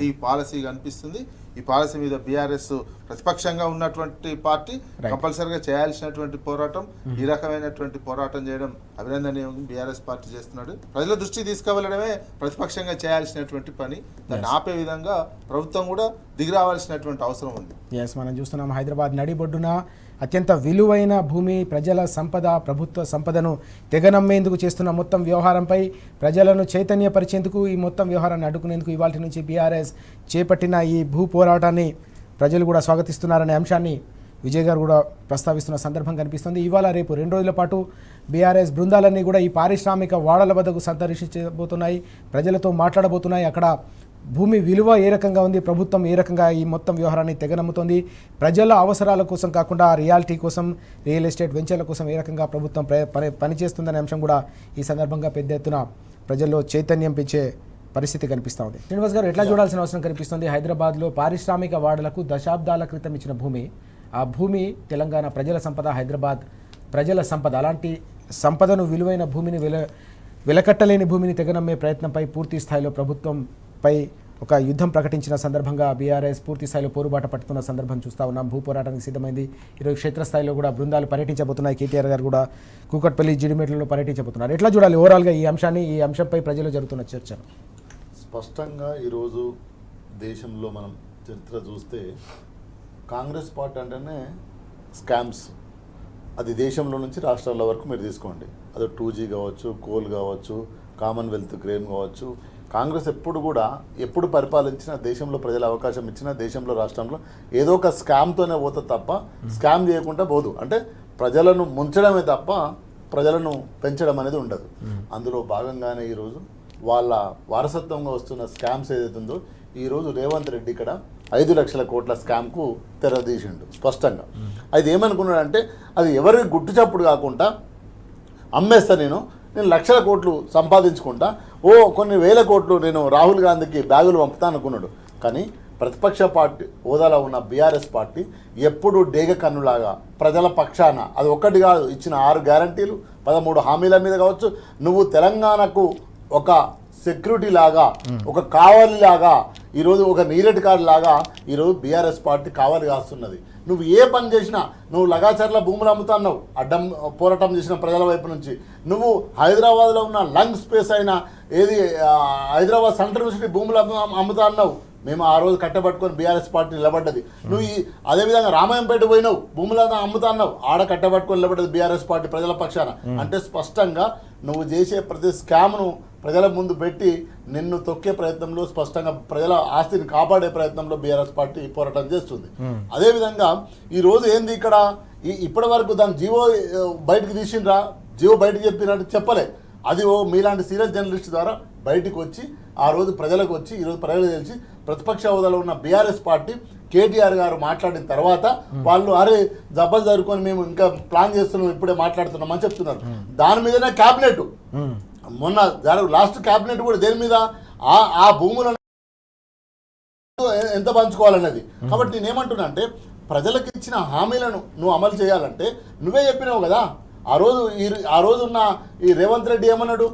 B: ఈ పాలసీ కనిపిస్తుంది. ఈ పాలసీ మీద బీఆర్ఎస్ ప్రతిపక్షంగా ఉన్నటువంటి పార్టీ కంపల్సరిగా చేయాల్సినటువంటి పోరాటం, ఈ రకమైనటువంటి పోరాటం చేయడం అభినందనీయం బీఆర్ఎస్ పార్టీ చేస్తున్నాడు. ప్రజల దృష్టికి తీసుకువెళ్ళడమే ప్రతిపక్షంగా చేయాల్సినటువంటి పని. దాన్ని ఆపే విధంగా ప్రభుత్వం కూడా దిగి రావాల్సినటువంటి అవసరం ఉంది.
A: మనం చూస్తున్నాం హైదరాబాద్ నడిబొడ్డున అత్యంత విలువైన భూమి, ప్రజల సంపద, ప్రభుత్వ సంపదను తెగనమ్మేందుకు చేస్తున్న మొత్తం వ్యవహారంపై ప్రజలను చైతన్యపరిచేందుకు, ఈ మొత్తం వ్యవహారాన్ని అడ్డుకునేందుకు ఇవాళ నుంచి బీఆర్ఎస్ చేపట్టిన ఈ భూ పోరాటాన్ని ప్రజలు కూడా స్వాగతిస్తున్నారనే అంశాన్ని విజయ్ గారు కూడా ప్రస్తావిస్తున్న సందర్భం కనిపిస్తుంది. ఇవాళ రేపు 2 రోజుల పాటు బీఆర్ఎస్ బృందాలన్నీ కూడా ఈ పారిశ్రామిక వాడల వద్దకు సందర్శించబోతున్నాయి, ప్రజలతో మాట్లాడబోతున్నాయి. అక్కడ భూమి విలువ ఏ రకంగా ఉంది, ప్రభుత్వం ఏ రకంగా ఈ మొత్తం వ్యవహారాన్ని తెగనమ్ముతోంది, ప్రజల అవసరాల కోసం కాకుండా రియాలిటీ కోసం, రియల్ ఎస్టేట్ వెంచర్ల కోసం ఏ రకంగా ప్రభుత్వం పనిచేస్తుందనే అంశం కూడా ఈ సందర్భంగా పెద్ద ఎత్తున ప్రజల్లో చైతన్యం పెంచే పరిస్థితి కనిపిస్తూ ఉంది. శ్రీనివాస్ గారు, ఎట్లా చూడాల్సిన అవసరం కనిపిస్తుంది? హైదరాబాద్లో పారిశ్రామిక వాడలకు దశాబ్దాల క్రితం ఇచ్చిన భూమి, ఆ భూమి తెలంగాణ ప్రజల సంపద, హైదరాబాద్ ప్రజల సంపద. అలాంటి సంపదను, విలువైన భూమిని, వెలకట్టలేని భూమిని తెగనమ్మే ప్రయత్నంపై పూర్తి స్థాయిలో ప్రభుత్వంపై ఒక యుద్ధం ప్రకటించిన సందర్భంగా బీఆర్ఎస్ పూర్తి స్థాయిలో పోరుబాట పట్టుతున్న సందర్భం చూస్తూ ఉన్నాం. భూ పోరాటానికి సిద్ధమైంది. ఈరోజు క్షేత్రస్థాయిలో కూడా బృందాలు పర్యటించబోతున్నాయి. కేటీఆర్ గారు కూడా కూకట్పల్లి, జిడిమెట్లలో పర్యటించబోతున్నారు. ఎట్లా చూడాలి ఓవరాల్గా ఈ అంశాన్ని, ఈ అంశంపై ప్రజలు జరుగుతున్న చర్చను?
C: స్పష్టంగా ఈరోజు దేశంలో మనం చరిత్ర చూస్తే కాంగ్రెస్ పార్టీ అంటేనే స్కామ్స్. అది దేశంలో నుంచి రాష్ట్రాల వరకు మీరు తీసుకోండి. అది 2G కావచ్చు, కోల్ కావచ్చు, కామన్వెల్త్ క్లెయిమ్ కావచ్చు, కాంగ్రెస్ ఎప్పుడు పరిపాలించినా దేశంలో ప్రజల అవకాశం ఇచ్చినా దేశంలో రాష్ట్రంలో ఏదో ఒక స్కామ్తోనే పోతుంది తప్ప స్కామ్ చేయకుండా పోదు. అంటే ప్రజలను ముంచడమే తప్ప ప్రజలను పెంచడం అనేది ఉండదు. అందులో భాగంగానే ఈరోజు వాళ్ళ వారసత్వంగా వస్తున్న స్కామ్స్ ఏదైతే ఉందో ఈరోజు రేవంత్ రెడ్డి ఇక్కడ 5 లక్షల కోట్ల స్కామ్కు తెరదీసిండు స్పష్టంగా. అది ఏమనుకున్నాడంటే అది ఎవరి గుట్టు చప్పుడు కాకుండా అమ్మేస్తా నేను లక్షల కోట్లు సంపాదించుకుంటా, కొన్ని వేల కోట్లు నేను రాహుల్ గాంధీకి బ్యాగులు పంపుతా అనుకున్నాడు. కానీ ప్రతిపక్ష పార్టీ హోదాలో ఉన్న బీఆర్ఎస్ పార్టీ ఎప్పుడు డేగ కన్నులాగా ప్రజల పక్షాన, అది ఒక్కటి కాదు, ఇచ్చిన 6 గ్యారంటీలు 13 హామీల మీద కావచ్చు, నువ్వు తెలంగాణకు ఒక సెక్యూరిటీ లాగా, ఒక కావలి లాగా, ఈరోజు ఒక నీరెట్ కార్డు లాగా ఈరోజు బీఆర్ఎస్ పార్టీ కావలి కాస్తున్నది. నువ్వు ఏ పని చేసినా, నువ్వు లగాచర్ల భూములు అమ్ముతున్నావు అడ్డం పోరాటం చేసిన ప్రజల వైపు నుంచి, నువ్వు హైదరాబాద్లో ఉన్న లంగ్ స్పేస్ అయిన ఏది హైదరాబాద్ సెంట్రల్ యూనివర్సిటీ భూములు అమ్ముతా అన్నావు. మేము ఆ రోజు కట్టబట్టుకొని బీఆర్ఎస్ పార్టీ నిలబడ్డది. నువ్వు అదేవిధంగా రామాయంపేట పోయినావు, భూములను అమ్ముతా అన్నావు, ఆడ కట్టబట్టుకొని నిలబడ్డది బీఆర్ఎస్ పార్టీ ప్రజల పక్షాన. అంటే స్పష్టంగా నువ్వు చేసే ప్రతి స్కామ్ను ప్రజల ముందు పెట్టి నిన్ను తొక్కే ప్రయత్నంలో, స్పష్టంగా ప్రజల ఆస్తిని కాపాడే ప్రయత్నంలో బీఆర్ఎస్ పార్టీ పోరాటం చేస్తుంది. అదేవిధంగా ఈరోజు ఏంది ఇక్కడ ఇప్పటి వరకు దాని జీవో బయటకు తీసిండ్రా, జీవో బయటకు చెప్పినట్టు చెప్పలే. అది మీలాంటి సీరియస్ జర్నలిస్ట్ ద్వారా బయటకు వచ్చి ఆ రోజు ప్రజలకు వచ్చి ఈరోజు ప్రజలు తెలిసి ప్రతిపక్ష హోదాలో ఉన్న బీఆర్ఎస్ పార్టీ కేటీఆర్ గారు మాట్లాడిన తర్వాత వాళ్ళు అరే జబ్బలు జరుపుకొని మేము ఇంకా ప్లాన్ చేస్తున్నాం, ఇప్పుడే మాట్లాడుతున్నాం అని చెప్తున్నారు. దాని మీదనే క్యాబినెట్ మొన్న లాస్ట్ క్యాబినెట్ కూడా దేని మీద ఆ భూములను ఎంత పంచుకోవాలన్నది. కాబట్టి నేనేమంటున్నా అంటే ప్రజలకు ఇచ్చిన హామీలను నువ్వు అమలు చేయాలంటే నువ్వే చెప్పినావు కదా. ఆ రోజు ఉన్న ఈ రేవంత్ రెడ్డి ఏమన్నాడు,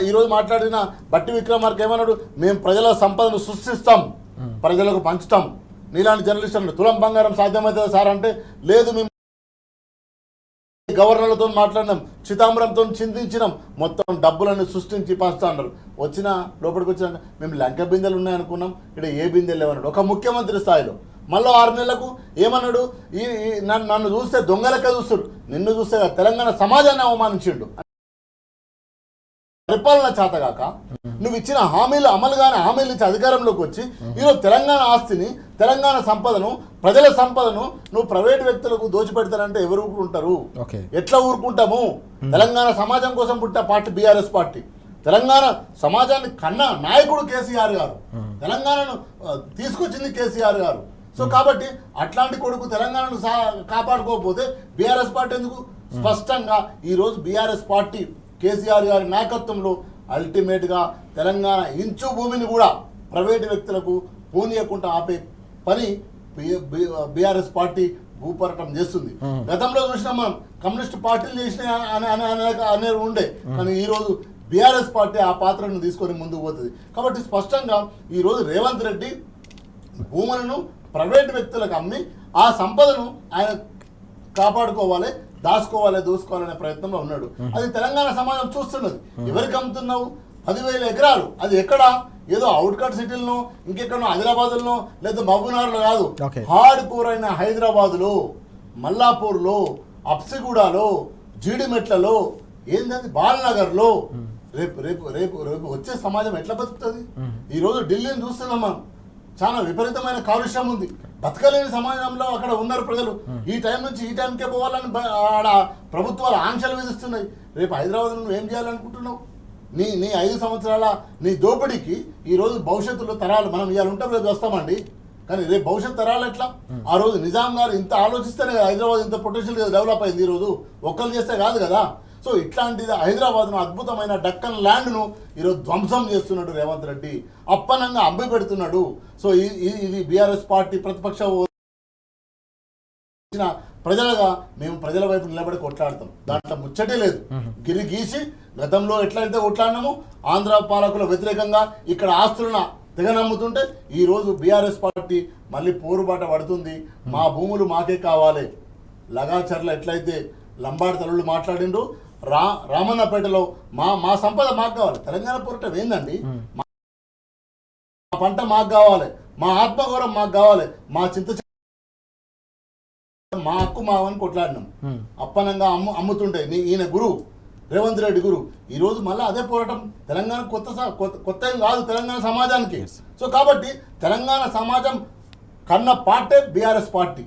C: ఈ రోజు మాట్లాడిన బట్టి విక్రమార్క ఏమన్నాడు, మేము ప్రజల సంపదను సృష్టిస్తాం, ప్రజలకు పంచుతాం. నీలాంటి జర్నలిస్ట్ అన్నాడు తులం బంగారం సాధ్యమవుతుంది సార్ అంటే, లేదు మేము గవర్నర్లతో మాట్లాడినాం, చిదంబరంతో చింతించినాం, మొత్తం డబ్బులను సృష్టించి పంచుతా అన్నారు. లోపలికి వచ్చిన మేము లంక బిందెలు ఉన్నాయనుకున్నాం, ఇక్కడ ఏ బిందెలు లేవన్నాడు ఒక ముఖ్యమంత్రి స్థాయిలో. మళ్ళీ 6 నెలలకు ఏమన్నాడు, నన్ను చూస్తే దొంగలెక్క చూస్తారు, నిన్ను చూస్తే తెలంగాణ సమాజాన్ని అవమానించిండు. పరిపాలన చేతగాక నువ్వు ఇచ్చిన హామీలు అమలుగానే హామీలు ఇచ్చి అధికారంలోకి వచ్చి ఈరోజు తెలంగాణ ఆస్తిని, తెలంగాణ సంపదను, ప్రజల సంపదను నువ్వు ప్రైవేట్ వ్యక్తులకు దోచిపెడతానంటే ఎవరు ఊరుకుంటారు? ఎట్లా ఊరుకుంటాము? తెలంగాణ సమాజం కోసం పుట్టిన పార్టీ బీఆర్ఎస్ పార్టీ. తెలంగాణ సమాజాన్ని కన్నా నాయకుడు కేసీఆర్ గారు, తెలంగాణను తీసుకొచ్చింది కేసీఆర్ గారు. సో కాబట్టి అట్లాంటి కొడుకు తెలంగాణను కాపాడుకోకపోతే బీఆర్ఎస్ పార్టీ ఎందుకు? స్పష్టంగా ఈరోజు బీఆర్ఎస్ పార్టీ కేసీఆర్ గారి నాయకత్వంలో అల్టిమేట్గా తెలంగాణ ఇంచు భూమిని కూడా ప్రైవేటు వ్యక్తులకు పోనీయకుండా ఆపే పని బీఆర్ఎస్ పార్టీ భూపోరాటం చేస్తుంది. గతంలో చూసినా మనం కమ్యూనిస్ట్ పార్టీలు చేసిన అనేది ఉండే, కానీ ఈరోజు బీఆర్ఎస్ పార్టీ ఆ పాత్రను తీసుకొని ముందుకు పోతుంది. కాబట్టి స్పష్టంగా ఈరోజు రేవంత్ రెడ్డి భూములను ప్రైవేటు వ్యక్తులకు అమ్మి ఆ సంపదను ఆయన కాపాడుకోవాలి, దోసుకోవాలనే ప్రయత్నంలో ఉన్నాడు. అది తెలంగాణ సమాజం చూస్తున్నది. ఎవరికి అమ్ముతున్నావు? 10,000 ఎకరాలు. అది ఎక్కడ? ఏదో అవుట్కట్ సిటీలను, ఇంకెక్కడో ఆదిలాబాద్లో లేదా మహబూబ్నగర్లో కాదు, హార్డ్ కోర్ అయిన హైదరాబాదులో, మల్లాపూర్లో, అప్సిగూడలో, జీడిమెట్లలో, ఏంటంటే బాలనగర్లో. రేపు రేపు రేపు రేపు వచ్చే సమాజం ఎట్లా బతుకుతుంది? ఈరోజు ఢిల్లీని చూస్తున్నాం మనం, చాలా విపరీతమైన కాలుష్యం ఉంది, బతకలేని సమాజంలో అక్కడ ఉన్నారు ప్రజలు. ఈ టైం నుంచి ఈ టైంకే పోవాలని ఆడ ప్రభుత్వాలు ఆంక్షలు విధిస్తున్నాయి. రేపు హైదరాబాద్ నువ్వు ఏం చేయాలనుకుంటున్నావు? నీ 5 సంవత్సరాల నీ దోపిడీకి ఈరోజు భవిష్యత్తులో తరాలు, మనం ఇవాళ ఉంటాం రేపు వస్తామండి, కానీ రేపు భవిష్యత్ తరాలు ఎట్లా? ఆ రోజు నిజాం గారు ఇంత ఆలోచిస్తేనే కదా హైదరాబాద్ ఇంత పొటెన్షియల్ డెవలప్ అయింది. ఈరోజు ఒక్కరు చేస్తే కాదు కదా. సో ఇట్లాంటిది హైదరాబాద్ను, అద్భుతమైన డక్కన్ ల్యాండ్ను ఈరోజు ధ్వంసం చేస్తున్నాడు రేవంత్ రెడ్డి, అప్పనంగా అమ్మి పెడుతున్నాడు. సో ఇది బీఆర్ఎస్ పార్టీ ప్రతిపక్ష ప్రజలుగా మేము ప్రజల వైపు నిలబడి కొట్లాడతాం, దాంట్లో ముచ్చటే లేదు. గిరి గీసి గతంలో ఎట్లయితే కొట్లాడినామో ఆంధ్ర పాలకుల వ్యతిరేకంగా ఇక్కడ ఆస్తులను తెగనమ్ముతుంటే ఈరోజు బీఆర్ఎస్ పార్టీ మళ్ళీ పోరుబాట పడుతుంది. మా భూములు మాకే కావాలి, లగాచర్ల ఎట్లయితే లంబాడి తల్లులు మాట్లాడిండ్రు, రామన్నపేటలో మా సంపద మాకు కావాలి. తెలంగాణ పోరాటం ఏందండి? మా పంట మాకు కావాలి, మా ఆత్మగౌరవం మాకు కావాలి, మా మా హక్కు మావని కొట్లాడినాం. అప్పనంగా అమ్ముతుంటే ఈయన గురువు రేవంత్ రెడ్డి గురు ఈరోజు మళ్ళీ అదే పోరాటం. తెలంగాణ కొత్త ఏం కాదు తెలంగాణ సమాజానికి. సో కాబట్టి తెలంగాణ సమాజం కన్న పార్టీ బీఆర్ఎస్ పార్టీ,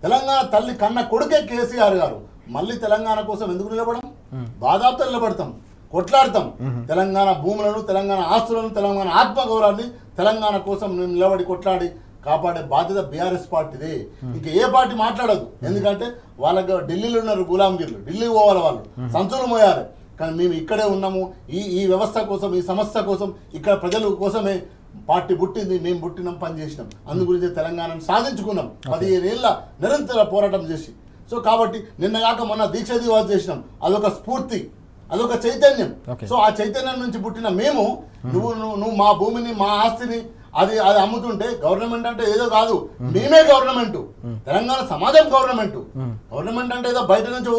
C: తెలంగాణ తల్లి కన్న కొడుకే కేసీఆర్ గారు. మళ్ళీ తెలంగాణ కోసం ఎందుకు నిలబడం? దాదాపు నిలబడతాం, కొట్లాడతాం. తెలంగాణ భూములను, తెలంగాణ ఆస్తులను, తెలంగాణ ఆత్మగౌరవాన్ని తెలంగాణ కోసం మేము నిలబడి కొట్లాడి కాపాడే బాధ్యత బీఆర్ఎస్ పార్టీదే. ఇంకా ఏ పార్టీ మాట్లాడదు. ఎందుకంటే వాళ్ళకి ఢిల్లీలో ఉన్నారు గులాంగిర్లు, ఢిల్లీ పోవాలి, వాళ్ళు సంచులు మోయాలి. కానీ మేము ఇక్కడే ఉన్నాము. ఈ వ్యవస్థ కోసం, ఈ సమస్య కోసం, ఇక్కడ ప్రజల కోసమే పార్టీ పుట్టింది. మేము పుట్టినాం, పని చేసినాం. అందు గురించి తెలంగాణను సాధించుకున్నాం 15 ఏళ్ళ నిరంతర పోరాటం చేసి. సో కాబట్టి నిన్నగాక మొన్న దీక్ష దివాస్ చేసినాం. అదొక స్ఫూర్తి, అదొక చైతన్యం. సో ఆ చైతన్యం నుంచి పుట్టిన మేము నువ్వు మా భూమిని, మా ఆస్తిని అది అమ్ముతుంటే గవర్నమెంట్ అంటే ఏదో కాదు, మేమే గవర్నమెంట్. తెలంగాణ సమాజం గవర్నమెంట్. గవర్నమెంట్ అంటే ఏదో బయట నుంచి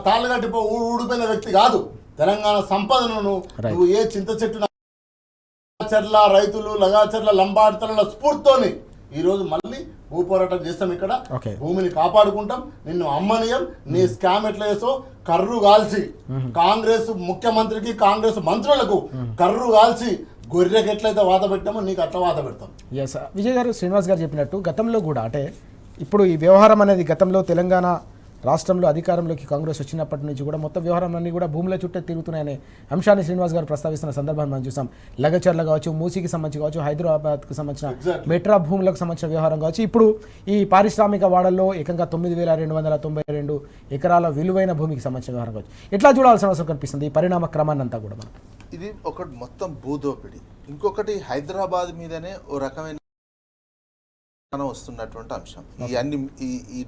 C: తాళ్ళు కట్టి ఊడిపోయిన వ్యక్తి కాదు. తెలంగాణ సంపదను నువ్వు ఏ చింత చెట్టు చెర్ల రైతులు, లగాచర్ల, లంబాడతల స్ఫూర్తితోని ఈరోజు మళ్ళీ భూ పోరాటం చేస్తాం. ఇక్కడ భూమిని కాపాడుకుంటాం. నిన్ను అమ్మనీయం. నీ స్కామ్ ఎట్లా చేసో కర్రు కాల్చి కాంగ్రెస్ ముఖ్యమంత్రికి, కాంగ్రెస్ మంత్రులకు కర్రు కాల్చి గొర్రెకి ఎట్లయితే వాత పెట్టామో నీకు అట్లా వాత పెడతాం.
A: ఎస్ విజయ్ గారు, శ్రీనివాస్ గారు చెప్పినట్టు గతంలో కూడా అంటే ఇప్పుడు ఈ వ్యవహారం అనేది గతంలో తెలంగాణ రాష్ట్రంలో అధికారంలోకి కాంగ్రెస్ వచ్చినప్పటి నుంచి కూడా మొత్తం వ్యవహారం అన్నీ కూడా భూముల చుట్టే తిరుగుతున్నాయనే అంశాన్ని శ్రీనివాస్ గారు ప్రస్తావిస్తున్న సందర్భాన్ని మనం చూసాం. లగచర్ల కావచ్చు, మూసీకి సంబంధించి కావచ్చు, హైదరాబాద్కు సంబంధించిన మెట్రా భూములకు సంబంధించిన వ్యవహారం కావచ్చు, ఇప్పుడు ఈ పారిశ్రామిక వాడల్లో ఏకంగా 9,292 ఎకరాల విలువైన భూమికి సంబంధించిన వ్యవహారం కావచ్చు. ఎట్లా చూడాల్సిన అవసరం కనిపిస్తుంది ఈ పరిణామ క్రమాన్ని అంతా కూడా మనం?
B: ఇది ఒకటి మొత్తం భూదోపిడి. ఇంకొకటి హైదరాబాద్ మీదనే ఓ రకమైన వస్తున్నటువంటి అంశం. ఈ అన్ని ఈ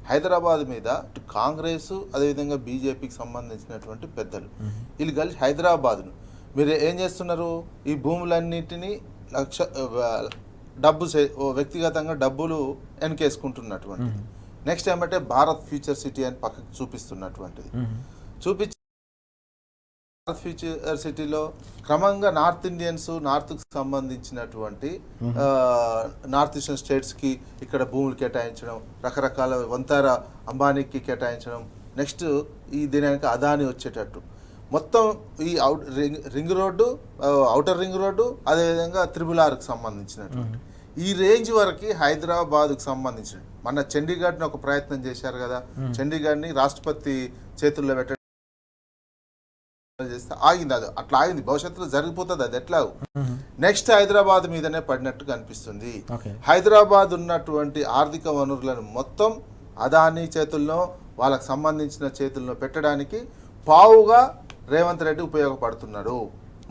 B: హైదరాబాద్ మీద కాంగ్రెస్ అదేవిధంగా బీజేపీకి సంబంధించినటువంటి పెద్దలు వీళ్ళు కలిసి హైదరాబాద్ను మీరు ఏం చేస్తున్నారు? ఈ భూములన్నిటినీ డబ్బు వ్యక్తిగతంగా డబ్బులు వెనకేసుకుంటున్నటువంటిది. నెక్స్ట్ ఏమంటే భారత్ ఫ్యూచర్ సిటీ అని పక్కకు చూపిస్తున్నటువంటిది. చూపించి భారత్ ఫ్యూచర్ సిటీలో క్రమంగా నార్త్ ఇండియన్స్, నార్త్కి సంబంధించినటువంటి నార్త్ ఈస్టర్న్ స్టేట్స్కి ఇక్కడ భూములు కేటాయించడం, రకరకాల వంతార అంబానీకి కేటాయించడం, నెక్స్ట్ ఈ దీనికి అదాని వచ్చేటట్టు మొత్తం ఈ ring road, outer ring road, అదేవిధంగా త్రిబుల్-ఆర్కి సంబంధించినటువంటి ఈ రేంజ్ వరకు హైదరాబాద్కు సంబంధించిన మన చండీగఢ్ని ఒక ప్రయత్నం చేశారు కదా. చండీగఢ్ని రాష్ట్రపతి చేతుల్లో పెట్టడం చేస్తే ఆగింది. అది అట్లా ఆగింది. భవిష్యత్తులో జరిగిపోతుంది. అది ఎట్లా నెక్స్ట్ హైదరాబాద్ మీదనే పడినట్టు కనిపిస్తుంది. హైదరాబాద్ ఉన్నటువంటి ఆర్థిక వనరులను మొత్తం అదానీ చేతుల్లో, వాళ్ళకు సంబంధించిన చేతుల్లో పెట్టడానికి పావుగా రేవంత్ రెడ్డి ఉపయోగపడుతున్నాడు.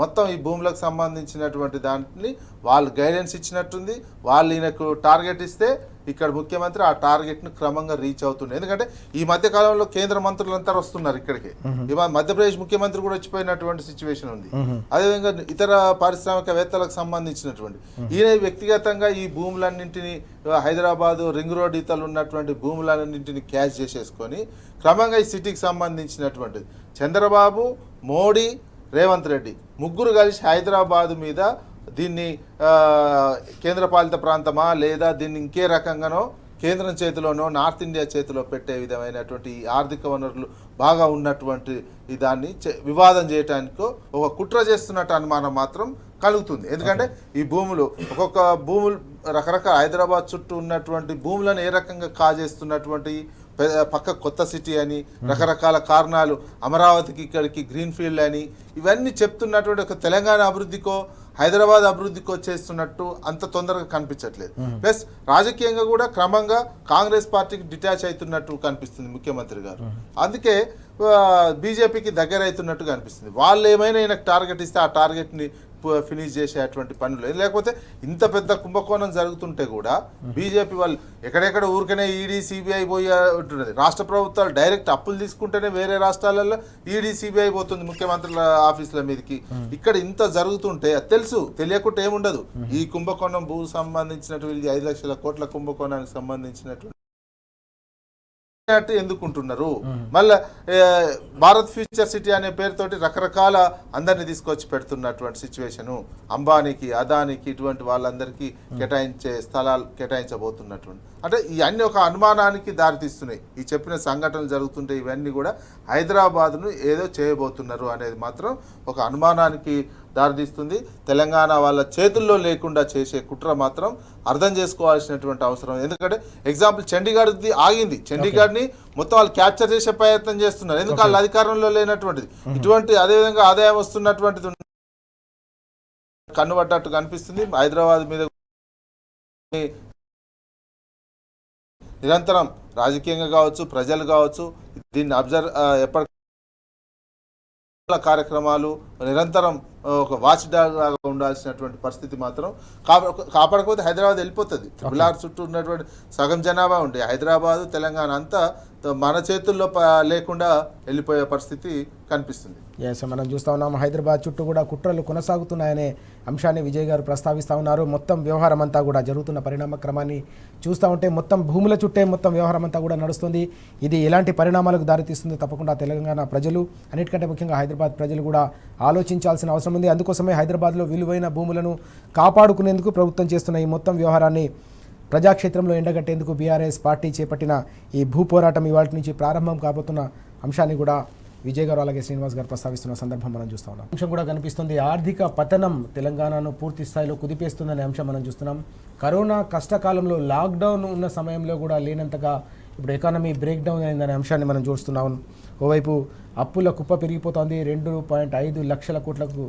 B: మొత్తం ఈ భూములకు సంబంధించినటువంటి దాన్ని వాళ్ళు గైడెన్స్ ఇచ్చినట్టుంది. వాళ్ళు ఈయనకు టార్గెట్ ఇస్తే ఇక్కడ ముఖ్యమంత్రి ఆ టార్గెట్ను క్రమంగా రీచ్ అవుతుంది. ఎందుకంటే ఈ మధ్య కాలంలో కేంద్ర మంత్రులంతా వస్తున్నారు ఇక్కడికి. ఇవాళ మధ్యప్రదేశ్ ముఖ్యమంత్రి కూడా వచ్చిపోయినటువంటి సిచ్యువేషన్ ఉంది. అదేవిధంగా ఇతర పారిశ్రామికవేత్తలకు సంబంధించినటువంటి ఈయన వ్యక్తిగతంగా ఈ భూములన్నింటినీ హైదరాబాద్ రింగ్ రోడ్ ఇతలు ఉన్నటువంటి భూములన్నింటినీ క్యాచ్ చేసేసుకొని క్రమంగా ఈ సిటీకి సంబంధించినటువంటిది చంద్రబాబు, మోడీ, రేవంత్ రెడ్డి ముగ్గురు కలిసి హైదరాబాద్ మీద దీన్ని కేంద్రపాలిత ప్రాంతమా లేదా దీన్ని ఇంకే రకంగానో కేంద్రం చేతిలోనో నార్త్ ఇండియా చేతిలో పెట్టే విధమైనటువంటి ఆర్థిక వనరులు బాగా ఉన్నటువంటి దాన్ని వివాదం చేయటానికో ఒక కుట్ర చేస్తున్నట్టు అనుమానం మాత్రం కలుగుతుంది. ఎందుకంటే ఈ భూములు భూములు రకరకాల హైదరాబాద్ చుట్టూ ఉన్నటువంటి భూములను ఏ రకంగా కాజేస్తున్నటువంటి పక్క కొత్త సిటీ అని రకరకాల కారణాలు, అమరావతికి ఇక్కడికి గ్రీన్ ఫీల్డ్ అని ఇవన్నీ చెప్తున్నటువంటి ఒక తెలంగాణ అభివృద్ధికో హైదరాబాద్ అభివృద్ధికో చేస్తున్నట్టు అంత తొందరగా కనిపించట్లేదు. ప్లస్ రాజకీయంగా కూడా క్రమంగా కాంగ్రెస్ పార్టీకి డిటాచ్ అవుతున్నట్టు కనిపిస్తుంది ముఖ్యమంత్రి గారు. అందుకే బీజేపీకి దగ్గర అవుతున్నట్టు కనిపిస్తుంది. వాళ్ళు ఏమైనా ఈయనకు టార్గెట్ ఇస్తే ఆ టార్గెట్ని ఫినిష్ చేసేటువంటి పనులు. లేకపోతే ఇంత పెద్ద కుంభకోణం జరుగుతుంటే కూడా బీజేపీ వాళ్ళు ఎక్కడెక్కడ ఊరికనే ఈడీ, సిబిఐ పోయి ఉంటున్నది. రాష్ట్ర ప్రభుత్వాలు డైరెక్ట్ అప్పులు తీసుకుంటేనే వేరే రాష్ట్రాలలో ఈడీ, సిబిఐ పోతుంది ముఖ్యమంత్రుల ఆఫీసుల మీదకి. ఇక్కడ ఇంత జరుగుతుంటే అది తెలుసు, తెలియకుండా ఏముండదు. ఈ కుంభకోణం భూ సంబంధించినటువంటి 5 లక్షల కోట్ల కుంభకోణానికి సంబంధించినటువంటి ఎందుకుంటున్నారు మళ్ళీ భారత్ ఫ్యూచర్ సిటీ అనే పేరుతోటి రకరకాల అందరినీ తీసుకొచ్చి పెడుతున్నటువంటి సిచ్యువేషను అంబానీకి అదానికి ఇటువంటి వాళ్ళందరికీ కేటాయించే స్థలాలు కేటాయించబోతున్నటువంటి అంటే ఇవన్నీ ఒక అనుమానానికి దారితీస్తున్నాయి. ఈ చెప్పిన సంఘటనలు జరుగుతుంటే ఇవన్నీ కూడా హైదరాబాద్ను ఏదో చేయబోతున్నారు అనేది మాత్రం ఒక అనుమానానికి దారితీస్తుంది. తెలంగాణ వాళ్ళ చేతుల్లో లేకుండా చేసే కుట్ర మాత్రం అర్థం చేసుకోవాల్సినటువంటి అవసరం. ఎందుకంటే ఎగ్జాంపుల్ చండీగఢ్ది ఆగింది, చండీగఢ్ని మొత్తం వాళ్ళు క్యాప్చర్ చేసే ప్రయత్నం చేస్తున్నారు. ఎందుకు వాళ్ళు అధికారంలో లేనటువంటిది. ఇటువంటి అదేవిధంగా ఆదాయం వస్తున్నటువంటిది కన్నుబడ్డట్టు కనిపిస్తుంది. హైదరాబాద్ మీద నిరంతరం రాజకీయంగా కావచ్చు, ప్రజలు కావచ్చు, దీన్ని ఎప్పటి కార్యక్రమాలు నిరంతరం ఒక వాచ్ డాగ్ లాగా ఉండాల్సినటువంటి పరిస్థితి మాత్రం కాపాడకపోతే హైదరాబాద్ వెళ్ళిపోతుంది. ట్రిపుల్ చుట్టూ ఉన్నటువంటి సగం జనాభా ఉండే హైదరాబాద్ తెలంగాణ అంతా మన చేతుల్లో లేకుండా వెళ్ళిపోయే పరిస్థితి కనిపిస్తుంది.
A: మనం చూస్తూ ఉన్నాం హైదరాబాద్ చుట్టూ కూడా కుట్రలు కొనసాగుతున్నాయనే అంశాన్ని విజయ్ గారు ప్రస్తావిస్తూ ఉన్నారు. మొత్తం వ్యవహారం అంతా కూడా జరుగుతున్న పరిణామ క్రమాన్ని చూస్తూ ఉంటే మొత్తం భూముల చుట్టే మొత్తం వ్యవహారం అంతా కూడా నడుస్తుంది. ఇది ఎలాంటి పరిణామాలకు దారితీస్తుంది తప్పకుండా తెలంగాణ ప్రజలు, అన్నిటికంటే ముఖ్యంగా హైదరాబాద్ ప్రజలు కూడా ఆలోచించాల్సిన అవసరం ఉంది. అందుకోసమే హైదరాబాద్లో విలువైన భూములను కాపాడుకునేందుకు ప్రభుత్వం చేస్తున్న ఈ మొత్తం వ్యవహారాన్ని ప్రజాక్షేత్రంలో ఎండగట్టేందుకు బీఆర్ఎస్ పార్టీ చేపట్టిన ఈ భూ పోరాటం ఇవాళ నుంచి ప్రారంభం కాబోతున్న అంశాన్ని కూడా విజయ్ గారు అలాగే శ్రీనివాస్ గారు ప్రస్తావిస్తున్న సందర్భం మనం చూస్తూ ఉన్నాం. అంశం కూడా కనిపిస్తుంది. ఆర్థిక పతనం తెలంగాణను పూర్తి స్థాయిలో కుదిపేస్తుందనే అంశం మనం చూస్తున్నాం. కరోనా కష్టకాలంలో లాక్డౌన్ ఉన్న సమయంలో కూడా లేనంతగా ఇప్పుడు ఎకానమీ బ్రేక్ డౌన్ అయిందనే అంశాన్ని మనం చూస్తున్నాం. ఓవైపు అప్పుల కుప్ప పెరిగిపోతుంది. 2.5 లక్షల కోట్లకు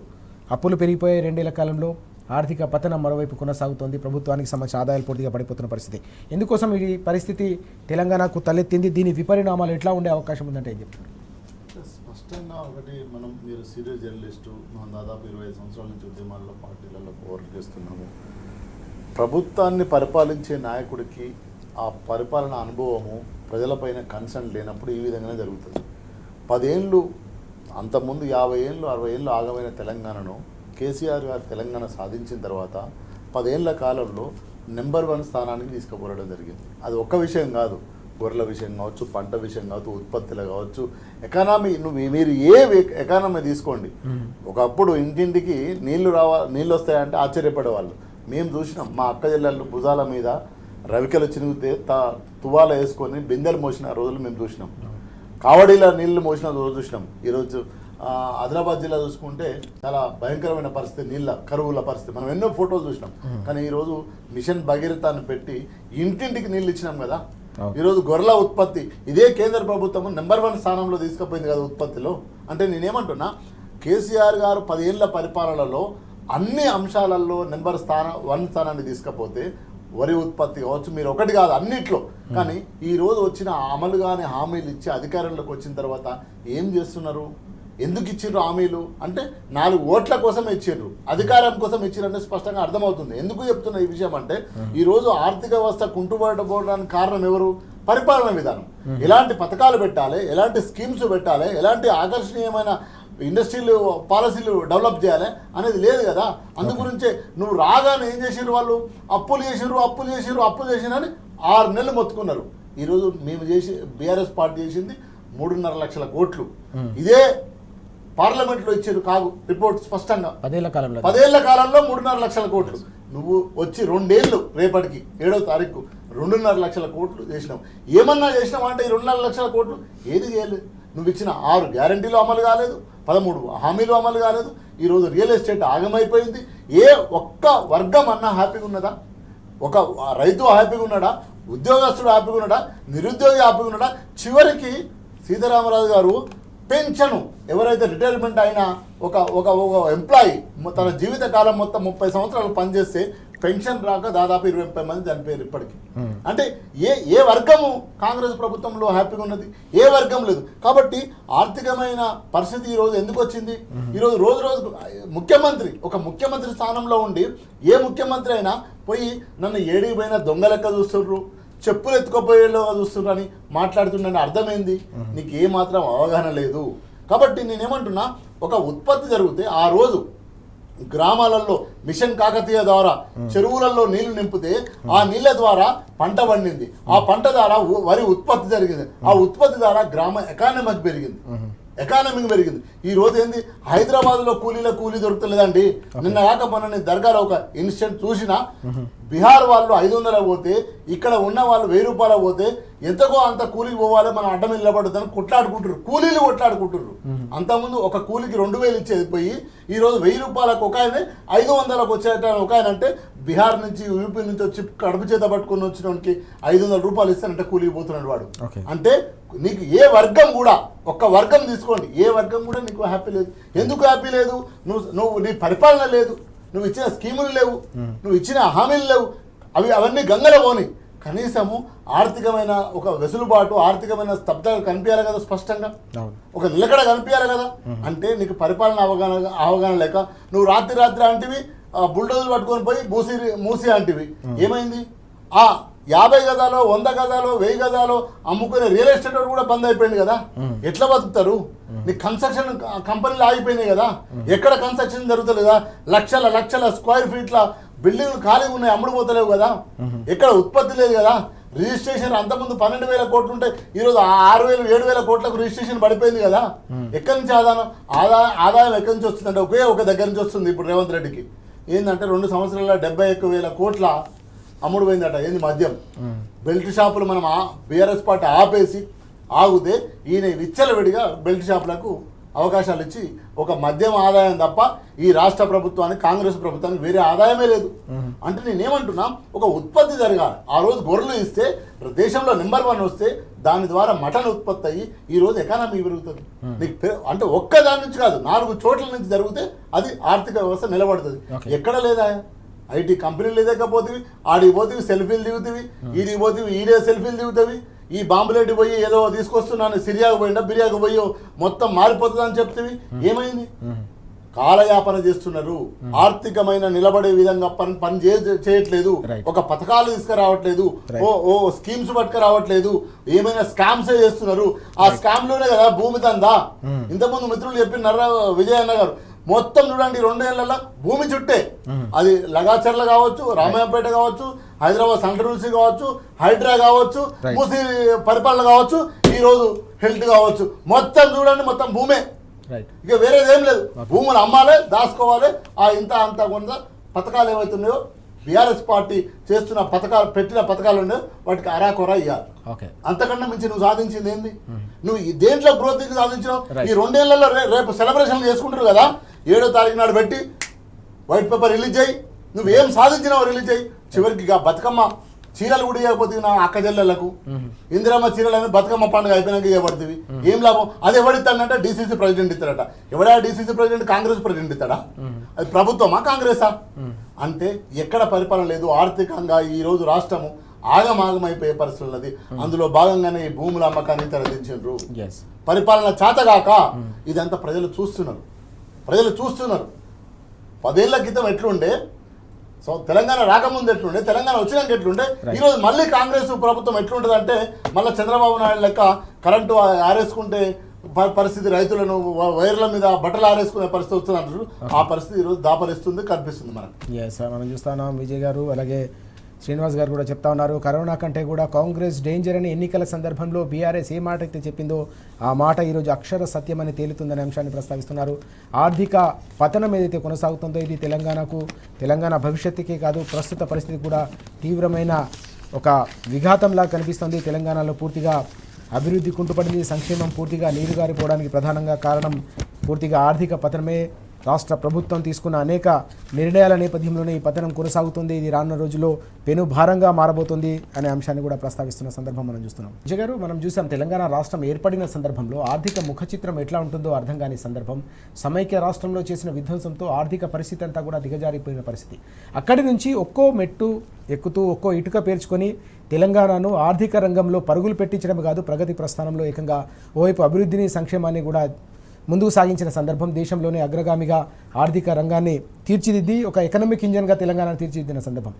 A: అప్పులు పెరిగిపోయే 2 ఏళ్ల కాలంలో ఆర్థిక పతనం మరోవైపు కొనసాగుతోంది. ప్రభుత్వానికి సంబంధించిన ఆదాయాలు పూర్తిగా పడిపోతున్న పరిస్థితి. ఎందుకోసం ఈ పరిస్థితి తెలంగాణకు తలెత్తింది? దీని విపరిణామాలు ఎట్లా ఉండే అవకాశం ఉందంటే ఏం చెప్తారు?
C: స్పష్టంగా ఒకటి, మీరు సీనియర్ జర్నలిస్టు, మనం దాదాపు 25 సంవత్సరాల నుంచి ఉద్యమాల్లో పార్టీలలో పోరాటం చేస్తున్నాము. ప్రభుత్వాన్ని పరిపాలించే నాయకుడికి ఆ పరిపాలన అనుభవము ప్రజలపైన కన్సర్న్ లేనప్పుడు ఈ విధంగానే జరుగుతుంది. 10 ఏళ్ళు అంతకుముందు 50 ఏళ్ళు 60 ఏళ్ళు ఆగమైన తెలంగాణను కేసీఆర్ గారు తెలంగాణ సాధించిన తర్వాత 10 ఏళ్ల కాలంలో నెంబర్ 1 స్థానానికి తీసుకుపోవడం జరిగింది. అది ఒక్క విషయం కాదు, గొర్రెల విషయం కావచ్చు, పంట విషయం కావచ్చు, ఉత్పత్తులు కావచ్చు, ఎకానమీ. మీరు ఏ ఎకానమీ తీసుకోండి, ఒకప్పుడు ఇంటింటికి నీళ్ళు వస్తాయంటే ఆశ్చర్యపడేవాళ్ళు. మేము చూసినాం, మా అక్క చెల్లెళ్ళు భుజాల మీద రవికలు చినిగితే తువాల వేసుకొని బిందెలు మోసిన రోజులు మేము చూసినాం. కావడిలో నీళ్లు మోసిన రోజు చూసినాం. ఈరోజు ఆదిలాబాద్ జిల్లా చూసుకుంటే చాలా భయంకరమైన పరిస్థితి, నీళ్ళ కరువుల పరిస్థితి. మనం ఎన్నో ఫోటోలు చూసినాం. కానీ ఈరోజు మిషన్ భగీరథాన్ని పెట్టి ఇంటింటికి నీళ్ళు ఇచ్చినాం కదా. ఈరోజు గొర్రెల ఉత్పత్తి ఇదే కేంద్ర ప్రభుత్వం నెంబర్ 1 స్థానంలో తీసుకుపోయింది కదా ఉత్పత్తిలో. అంటే నేనేమంటున్నా, కేసీఆర్ గారు 10 ఏళ్ల పరిపాలనలో అన్ని అంశాలలో నెంబర్ 1 స్థానాన్ని తీసుకపోతే వరి ఉత్పత్తి కావచ్చు, మీరు ఒకటి కాదు అన్నిట్లో. కానీ ఈరోజు వచ్చిన అమలు కానీ హామీలు ఇచ్చి అధికారంలోకి వచ్చిన తర్వాత ఏం చేస్తున్నారు? ఎందుకు ఇచ్చిండ్రు హామీలు అంటే 4 ఓట్ల కోసం ఇచ్చిండ్రు, అధికారం కోసం ఇచ్చిండ్రు స్పష్టంగా అర్థమవుతుంది. ఎందుకు చెప్తున్న ఈ విషయం అంటే, ఈరోజు ఆర్థిక వ్యవస్థ కుంటుపడకపోవడానికి కారణం ఎవరు? పరిపాలన విధానం. ఎలాంటి పథకాలు పెట్టాలి, ఎలాంటి స్కీమ్స్ పెట్టాలి, ఎలాంటి ఆకర్షణీయమైన ఇండస్ట్రీలు పాలసీలు డెవలప్ చేయాలి అనేది లేదు కదా. అందుగురించే నువ్వు రాగానే ఏం చేసిర్రు? వాళ్ళు అప్పులు చేసిర్రు అని 6 నెలలు మొత్తుకున్నారు. ఈరోజు మేము బీఆర్ఎస్ పార్టీ చేసింది 3.5 లక్షల కోట్లు. ఇదే పార్లమెంట్లో ఇచ్చారు కాగు రిపోర్ట్ స్పష్టంగా. 10 ఏళ్ల కాలంలో 3.5 లక్షల కోట్లు. నువ్వు వచ్చి 2 ఏళ్ళు రేపటికి 7వ తారీఖు 2.5 లక్షల కోట్లు చేసినావు. ఏమన్నా చేసినావు అంటే ఈ 2.5 లక్షల కోట్లు ఏది చేయలేదు. నువ్వు ఇచ్చిన 6 గ్యారంటీలు అమలు కాలేదు, 13 హామీలు అమలు కాలేదు. ఈరోజు రియల్ ఎస్టేట్ ఆగమైపోయింది. ఏ ఒక్క వర్గం అన్నా హ్యాపీగా ఉన్నదా? ఒక రైతు హ్యాపీగా ఉన్నాడా? ఉద్యోగస్తుడు హ్యాపీగా ఉన్నాడా? నిరుద్యోగి హ్యాపీగా ఉన్నాడా? చివరికి సీతారామరాజు గారు పెన్షన్, ఎవరైతే రిటైర్మెంట్ అయినా ఒక ఎంప్లాయీ తన జీవిత కాలం మొత్తం 30 సంవత్సరాలు పనిచేస్తే పెన్షన్ రాక దాదాపు 20 మంది చనిపోయారు ఇప్పటికీ. అంటే ఏ వర్గము కాంగ్రెస్ ప్రభుత్వంలో హ్యాపీగా ఉన్నది? ఏ వర్గం లేదు. కాబట్టి ఆర్థికమైన పరిస్థితి ఈరోజు ఎందుకు వచ్చింది? ఈరోజు రోజు ఒక ముఖ్యమంత్రి స్థానంలో ఉండి ఏ ముఖ్యమంత్రి అయినా పోయి నన్ను ఏడికి పోయినా దొంగ లెక్క చూస్తుర్రు, చెప్పులు ఎత్తుకోపోయేలాగా చూస్తున్నారు అని మాట్లాడుతుండని అర్థమైంది. నీకు ఏమాత్రం అవగాహన లేదు. కాబట్టి నేనేమంటున్నా, ఒక ఉత్పత్తి జరిగితే ఆ రోజు గ్రామాలలో మిషన్ కాకతీయ ద్వారా చెరువులలో నీళ్లు నింపితే ఆ నీళ్ళ ద్వారా పంట పండింది. ఆ పంట ద్వారా వరి ఉత్పత్తి జరిగింది. ఆ ఉత్పత్తి ద్వారా గ్రామ ఎకానమీ పెరిగింది. ఈ రోజు ఏంది, హైదరాబాద్లో కూలీ దొరుకుతలేదండి. నిన్న కాక మొన్న నేను దర్గాలో ఒక ఇన్సిడెంట్ చూసినా, బీహార్ వాళ్ళు 500 పోతే ఇక్కడ ఉన్న వాళ్ళు 1000 రూపాయలు పోతే ఎంతకో అంత కూలికి పోవాలి, మనం అడ్డం నిలబడదని కూలీలు కొట్లాడుకుంటుర్రు. అంతకుముందు ఒక కూలికి 2000 ఇచ్చేది పోయి ఈ రోజు 1000 రూపాయలకు ఒక ఆయన 500లకు వచ్చేట ఒక ఆయన అంటే బీహార్ నుంచి యూపీ నుంచి వచ్చి కడుపు చేత పట్టుకుని వచ్చినోనికి 500 రూపాయలు ఇస్తానంటే కూలికి పోతున్నాడు వాడు. అంటే నీకు ఏ వర్గం కూడా, ఒక్క వర్గం తీసుకోండి, ఏ వర్గం కూడా నీకు హ్యాపీ లేదు. ఎందుకు హ్యాపీ లేదు? నువ్వు నీ పరిపాలన లేదు, నువ్వు ఇచ్చిన స్కీములు లేవు, నువ్వు ఇచ్చిన హామీలు లేవు, అవన్నీ గంగలో పోని. కనీసము ఆర్థికమైన ఒక వెసులుబాటు, ఆర్థికమైన స్తబ్దత కనిపించాలి కదా, స్పష్టంగా ఒక నిలకడ కనిపించాలి కదా. అంటే నీకు పరిపాలన అవగాహన లేక నువ్వు రాత్రి అంటివి బుల్డోజులు పట్టుకొని పోయి మూసి అంటివి. ఏమైంది? 50 గజాలో 100 గజాలో 1000 గజాలో అమ్ముకునే రియల్ ఎస్టేట్ కూడా బంద్ అయిపోయింది కదా. ఎట్లా బతుకుతారు? నీ కన్స్ట్రక్షన్ కంపెనీలు ఆగిపోయినాయి కదా. ఎక్కడ కన్స్ట్రక్షన్ జరుగుతలేదా? లక్షల స్క్వేర్ ఫీట్ల బిల్డింగ్లు ఖాళీగా ఉన్నాయి, అమ్ముడుపోతలేవు కదా. ఎక్కడ ఉత్పత్తి లేదు కదా. రిజిస్ట్రేషన్ అంతకుముందు 12,000 కోట్లు ఉంటే ఈరోజు 6,000 7,000 కోట్లకు రిజిస్ట్రేషన్ పడిపోయింది కదా. ఎక్కడి నుంచి ఆదాయం ఎక్కడి నుంచి వస్తుందంటే ఒక దగ్గర నుంచి వస్తుంది. ఇప్పుడు రేవంత్ రెడ్డికి ఏంటంటే 2 సంవత్సరాల 71,000 కోట్ల అమ్ముడు పోయిందట. ఏంది? మద్యం. బెల్ట్ షాపులు మనం బీఆర్ఎస్ పార్టీ ఆగితే ఈయన విచ్చలవిడిగా బెల్ట్ షాపులకు అవకాశాలు ఇచ్చి ఒక మద్యం ఆదాయం తప్ప ఈ రాష్ట్ర ప్రభుత్వానికి, కాంగ్రెస్ ప్రభుత్వానికి వేరే ఆదాయమే లేదు. అంటే నేనేమంటున్నా, ఒక ఉత్పత్తి జరగాలి. ఆ రోజు గొర్రెలు ఇస్తే దేశంలో నెంబర్ 1 వస్తే దాని ద్వారా మటన్ ఉత్పత్తి అయ్యి ఈ రోజు ఎకానమీ పెరుగుతుంది. నీకు అంటే ఒక్క దాని నుంచి కాదు, 4 చోట్ల నుంచి జరిగితే అది ఆర్థిక వ్యవస్థ నిలబడుతుంది. ఎక్కడ లేదా? ఐటీ కంపెనీలు లేకపోతే ఆడికి పోతే సెల్ఫీలు దిగుతావి, ఈడికి పోతే ఈడే సెల్ఫీలు దిగుతావి. ఈ బాంబులేటి పోయి ఏదో తీసుకొస్తున్నాను, సిరియాకు పోయిందా బిరియాకు పోయి మొత్తం మారిపోతుందని చెప్తేవి. ఏమైంది? కాలయాపన చేస్తున్నారు. ఆర్థికమైన నిలబడే విధంగా పని చేయట్లేదు. ఒక పథకాలు తీసుకురావట్లేదు, ఓ స్కీమ్స్ పట్టుకురావట్లేదు, ఏమైనా స్కామ్స్ చేస్తున్నారు. ఆ స్కామ్ లోనే కదా భూమి దందా. ఇంతకుముందు మిత్రులు చెప్పినారా విజయ్ అన్న గారు, మొత్తం చూడండి 2 ఏళ్లలో భూమి చుట్టే, అది లగాచర్ల కావచ్చు, రామాయపేట కావచ్చు, హైదరాబాద్ సెంట్రల్ యూనివర్సిటీ కావచ్చు, హైడ్రా కావచ్చు, మూసీ పరిపాలన కావచ్చు, ఈ రోజు హెల్త్ కావచ్చు, మొత్తం చూడండి మొత్తం భూమే. ఇక వేరేదేం లేదు. భూములు అమ్మాలి, దాచుకోవాలి. అంత కొంత పథకాలు ఏవైతున్నాయో బీఆర్ఎస్ పార్టీ చేస్తున్న పెట్టిన పథకాలు ఉన్నాయో వాటికి అరాకొరా ఇవ్వాలి. అంతకన్నా మించి నువ్వు సాధించింది ఏంది? నువ్వు దేంట్లో గ్రోత్ సాధించినావు? ఈ 2 ఏళ్లలో రేపు సెలబ్రేషన్లు చేసుకుంటారు కదా, 7వ తారీఖు నాడు పెట్టి వైట్ పేపర్ రిలీజ్ అయ్యి నువ్వేం సాధించినావు రిలీజ్ అయ్యి. చివరికి బతుకమ్మ చీరలు కూడా ఇవ్వకపోతే నా అక్క చెల్లెళ్లకు ఇందిరమ్మ చీరలు అనేది బతుకమ్మ పండుగ అయిపోయినాక ఇవ్వబడుతుంది. ఏం లాభం? అది ఎవడిస్తాడంటే డీసీసీ ప్రెసిడెంట్ ఇస్తాడట. ఎవడా డీసీసీ ప్రెసిడెంట్? కాంగ్రెస్ ప్రెసిడెంట్ ఇస్తాడా? అది ప్రభుత్వమా కాంగ్రెసా? అంటే ఎక్కడ పరిపాలన లేదు. ఆర్థికంగా ఈ రోజు రాష్ట్రము ఆగమాగమైపోయే పరిస్థితులు ఉన్నది. అందులో భాగంగానే ఈ భూముల అమ్మకాన్ని తెరదించారు. పరిపాలన చేతగాక ఇదంతా ప్రజలు చూస్తున్నారు. 10 ఏళ్ల క్రితం ఎట్లుండే, తెలంగాణ రాకముందు ఎట్లుండే, తెలంగాణ వచ్చినాక ఎట్లుండే, ఈరోజు మళ్ళీ కాంగ్రెస్ ప్రభుత్వం ఎట్లుంటుంది అంటే మళ్ళీ చంద్రబాబు నాయుడు లెక్క కరెంటు ఆరేసుకుంటే పరిస్థితి, రైతులను వైర్ల మీద బట్టలు ఆరేసుకునే పరిస్థితి వస్తుంది అంటారు. ఆ పరిస్థితి ఈరోజు దాపరిస్తుంది, కనిపిస్తుంది మనకు.
A: మనం చూస్తున్నాం. విజయ్ గారు అలాగే శ్రీనివాస్ గారు కూడా చెప్తా ఉన్నారు, కరోనా కంటే కూడా కాంగ్రెస్ డేంజర్ అని ఎన్నికల సందర్భంలో బీఆర్ఎస్ ఏ మాట అయితే చెప్పిందో ఆ మాట ఈరోజు అక్షర సత్యమని తేలుతుందనే అంశాన్ని ప్రస్తావిస్తున్నారు. ఆర్థిక పతనం ఏదైతే కొనసాగుతుందో ఇది తెలంగాణ భవిష్యత్తుకే కాదు, ప్రస్తుత పరిస్థితి కూడా తీవ్రమైన ఒక విఘాతంలా కనిపిస్తుంది. తెలంగాణలో పూర్తిగా అభివృద్ధి కుంటుపడింది, సంక్షేమం పూర్తిగా నీరుగారిపోవడానికి ప్రధానంగా కారణం పూర్తిగా ఆర్థిక పతనమే. రాష్ట్ర ప్రభుత్వం తీసుకున్న అనేక నిర్ణయాల నేపథ్యంలోనే ఈ పతనం కొనసాగుతుంది. ఇది రానున్న రోజుల్లో పెనుభారంగా మారబోతుంది అనే అంశాన్ని కూడా ప్రస్తావిస్తున్న సందర్భం మనం చూస్తున్నాం. విజయ్ గారు, మనం చూసాం తెలంగాణ రాష్ట్రం ఏర్పడిన సందర్భంలో ఆర్థిక ముఖ చిత్రం ఎట్లా ఉంటుందో అర్థం కాని సందర్భం. సమైక్య రాష్ట్రంలో చేసిన విధ్వంసంతో ఆర్థిక పరిస్థితి అంతా కూడా దిగజారిపోయిన పరిస్థితి. అక్కడి నుంచి ఒక్కో మెట్టు ఎక్కుతూ ఒక్కో ఇటుక పేర్చుకొని తెలంగాణను ఆర్థిక రంగంలో పరుగులు పెట్టించడం కాదు, ప్రగతి ప్రస్థానంలో ఏకంగా ఓవైపు అభివృద్ధిని సంక్షేమాన్ని కూడా ముందుకు సాగించిన సందర్భం. దేశంలోనే అగ్రగామిగా ఆర్థిక రంగాన్ని తీర్చిదిద్ది ఒక ఎకనామిక్ ఇంజన్గా తెలంగాణను తీర్చిదిద్దిన సందర్భం.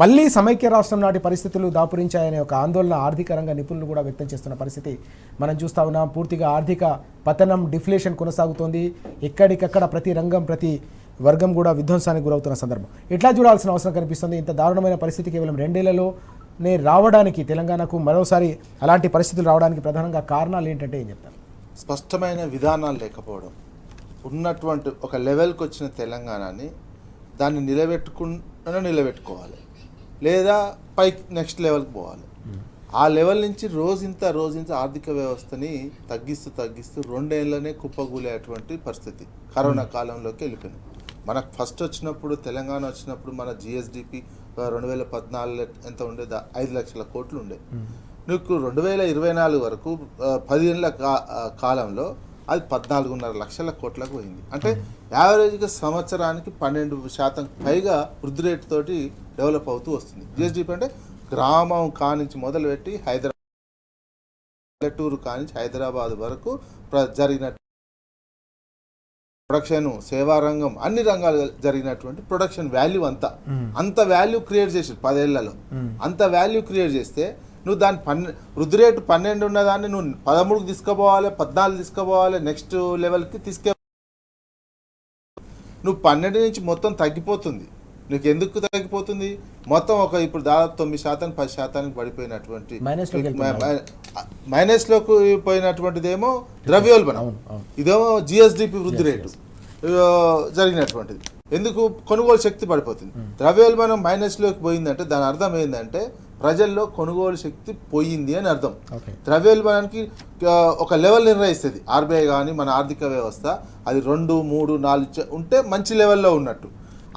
A: మళ్ళీ సమైక్య రాష్ట్రం నాటి పరిస్థితులు దాపురించాయనే ఒక ఆందోళన ఆర్థిక రంగ నిపుణులు కూడా వ్యక్తం చేస్తున్న పరిస్థితి మనం చూస్తూ ఉన్నాం. పూర్తిగా ఆర్థిక పతనం, డిఫ్లేషన్ కొనసాగుతోంది. ఎక్కడికక్కడ ప్రతి రంగం, ప్రతి వర్గం కూడా విధ్వంసానికి గురవుతున్న సందర్భం. ఎట్లా చూడాల్సిన అవసరం కనిపిస్తుంది? ఇంత దారుణమైన పరిస్థితి కేవలం 2 ఏళ్లలోనే రావడానికి, తెలంగాణకు మరోసారి అలాంటి పరిస్థితులు రావడానికి ప్రధానంగా కారణాలు ఏంటంటే ఏం చెప్తారు?
B: స్పష్టమైన విధానాలు లేకపోవడం, ఉన్నటువంటి ఒక లెవెల్కి వచ్చిన తెలంగాణని దాన్ని నిలబెట్టుకోవాలి, లేదా పైకి నెక్స్ట్ లెవెల్కి పోవాలి. ఆ లెవెల్ నుంచి రోజింత ఆర్థిక వ్యవస్థని తగ్గిస్తూ 2 ఏళ్ళనే కుప్పగూలేటువంటి పరిస్థితి కరోనా కాలంలోకి వెళ్ళిపోయింది. మనకు ఫస్ట్ వచ్చినప్పుడు, తెలంగాణ వచ్చినప్పుడు మన జిఎస్డిపి 2014 ఎంత ఉండేది? 5 లక్షల కోట్లు ఉండే. నీకు 2024 వరకు 10 ఏళ్ళ కాలంలో అది 14.5 లక్షల కోట్లకు పోయింది. అంటే యావరేజ్గా సంవత్సరానికి 12% పైగా వృద్ధి రేటు తోటి డెవలప్ అవుతూ వస్తుంది. జిఎస్డిపి అంటే గ్రామం కానించి మొదలుపెట్టి పల్లెటూరు కానించి హైదరాబాద్ వరకు జరిగిన ప్రొడక్షన్, సేవా రంగం, అన్ని రంగాలు జరిగినటువంటి ప్రొడక్షన్ వాల్యూ అంత వాల్యూ క్రియేట్ చేసి 10 ఏళ్లలో అంత వాల్యూ క్రియేట్ చేస్తే నువ్వు దాని వృద్ధి రేటు 12 ఉన్నదాన్ని నువ్వు 13కి తీసుకుపోవాలి, 14 తీసుకుపోవాలి, నెక్స్ట్ లెవెల్కి నువ్వు 12 నుంచి మొత్తం తగ్గిపోతుంది. నీకు ఎందుకు తగ్గిపోతుంది? మొత్తం ఇప్పుడు దాదాపు 9%, 10% పడిపోయినటువంటి మైనస్లోకి పోయినటువంటిదేమో ద్రవ్యోల్బణం, ఇదేమో జిఎస్డిపి వృద్ధి రేటు జరిగినటువంటిది. ఎందుకు? కొనుగోలు శక్తి పడిపోతుంది. ద్రవ్యోల్బణం మైనస్లోకి పోయిందంటే దాని అర్థం ఏంటంటే ప్రజల్లో కొనుగోలు శక్తి పోయింది అని అర్థం. ద్రవ్యోల్బణానికి ఒక లెవెల్ నిర్ణయిస్తుంది ఆర్బీఐ కానీ మన ఆర్థిక వ్యవస్థ. అది 2, 3, 4 ఉంటే మంచి లెవెల్లో ఉన్నట్టు.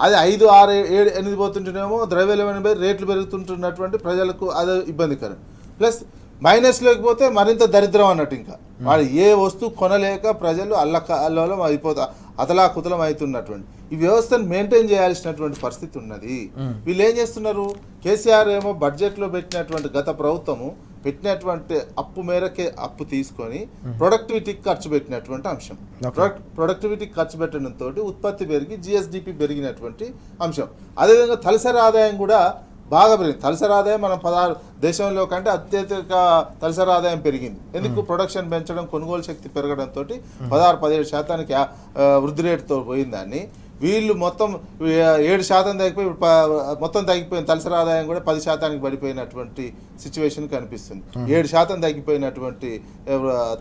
B: అది 5, 6, 7, 8 పోతుంటేనేమో ద్రవ్యోల్బణం రేట్లు పెరుగుతుంటున్నటువంటి ప్రజలకు అది ఇబ్బందికరం. ప్లస్ మైనస్లోకి పోతే మరింత దరిద్రం అన్నట్టు. ఇంకా వాడు ఏ వస్తువు కొనలేక ప్రజలు అల్లకల్లోలం అతలాకుతలం అవుతున్నటువంటి ఈ వ్యవస్థను మెయింటైన్ చేయాల్సినటువంటి పరిస్థితి ఉన్నది. వీళ్ళు ఏం చేస్తున్నారు? కేసీఆర్ ఏమో బడ్జెట్లో పెట్టినటువంటి, గత ప్రభుత్వము పెట్టినటువంటి అప్పు మేరకే అప్పు తీసుకొని ప్రొడక్టివిటీకి ఖర్చు పెట్టినటువంటి అంశం. ప్రొడక్టివిటీకి ఖర్చు పెట్టడంతో ఉత్పత్తి పెరిగి జిఎస్డిపి పెరిగినటువంటి అంశం. అదేవిధంగా తలసరి ఆదాయం కూడా బాగా పెరిగింది. తలసరి ఆదాయం మనం 16 దేశంలో కంటే అత్యధిక తలసరి ఆదాయం పెరిగింది. ఎందుకు? ప్రొడక్షన్ పెంచడం, కొనుగోలు శక్తి పెరగడంతో 16-17% వృద్ధి రేటుతో పోయిందాన్ని వీళ్ళు మొత్తం 7% తగ్గిపోయి మొత్తం తగ్గిపోయింది. తలసరి ఆదాయం కూడా 10% పడిపోయినటువంటి సిచ్యువేషన్ కనిపిస్తుంది. 7% తగ్గిపోయినటువంటి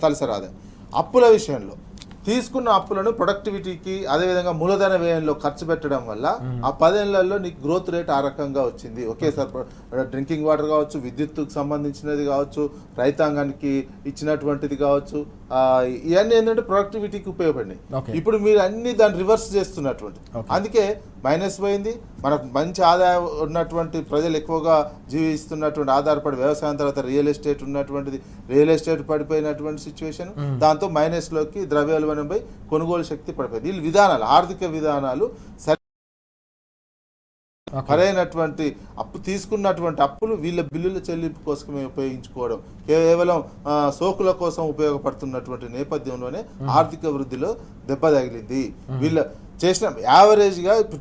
B: తలసరి ఆదాయం. అప్పుల విషయంలో తీసుకున్న అప్పులను ప్రొడక్టివిటీకి, అదేవిధంగా మూలధన వ్యయంలో ఖర్చు పెట్టడం వల్ల ఆ 10 ఏళ్లలో నీకు గ్రోత్ రేట్ ఆ రకంగా వచ్చింది. ఒకేసారి డ్రింకింగ్ వాటర్ కావచ్చు, విద్యుత్తుకు సంబంధించినది కావచ్చు, రైతాంగానికి ఇచ్చినటువంటిది కావచ్చు, ఇవన్నీ ఏంటంటే ప్రొడక్టివిటీకి ఉపయోగపడినాయి. ఇప్పుడు మీరు అన్ని దాన్ని రివర్స్ చేస్తున్నటువంటి, అందుకే మైనస్ పోయింది. మనకు మంచి ఆదాయం ఉన్నటువంటి ప్రజలు ఎక్కువగా జీవిస్తున్నటువంటి, ఆధారపడి వ్యవసాయం తర్వాత రియల్ ఎస్టేట్ ఉన్నటువంటిది, రియల్ ఎస్టేట్ పడిపోయినటువంటి సిచ్యువేషన్. దాంతో మైనస్లోకి ద్రవ్యోల్బణంపై కొనుగోలు శక్తి పడిపోయింది. వీళ్ళు విధానాలు, ఆర్థిక విధానాలు సరైనటువంటి అప్పు తీసుకున్నటువంటి అప్పులు వీళ్ళ బిల్లుల చెల్లింపు కోసమే ఉపయోగించుకోవడం, కేవలం సోకుల కోసం ఉపయోగపడుతున్నటువంటి నేపథ్యంలోనే ఆర్థిక వృద్ధిలో దెబ్బ తగిలింది. వీళ్ళ చేసిన యావరేజ్గా ఇప్పుడు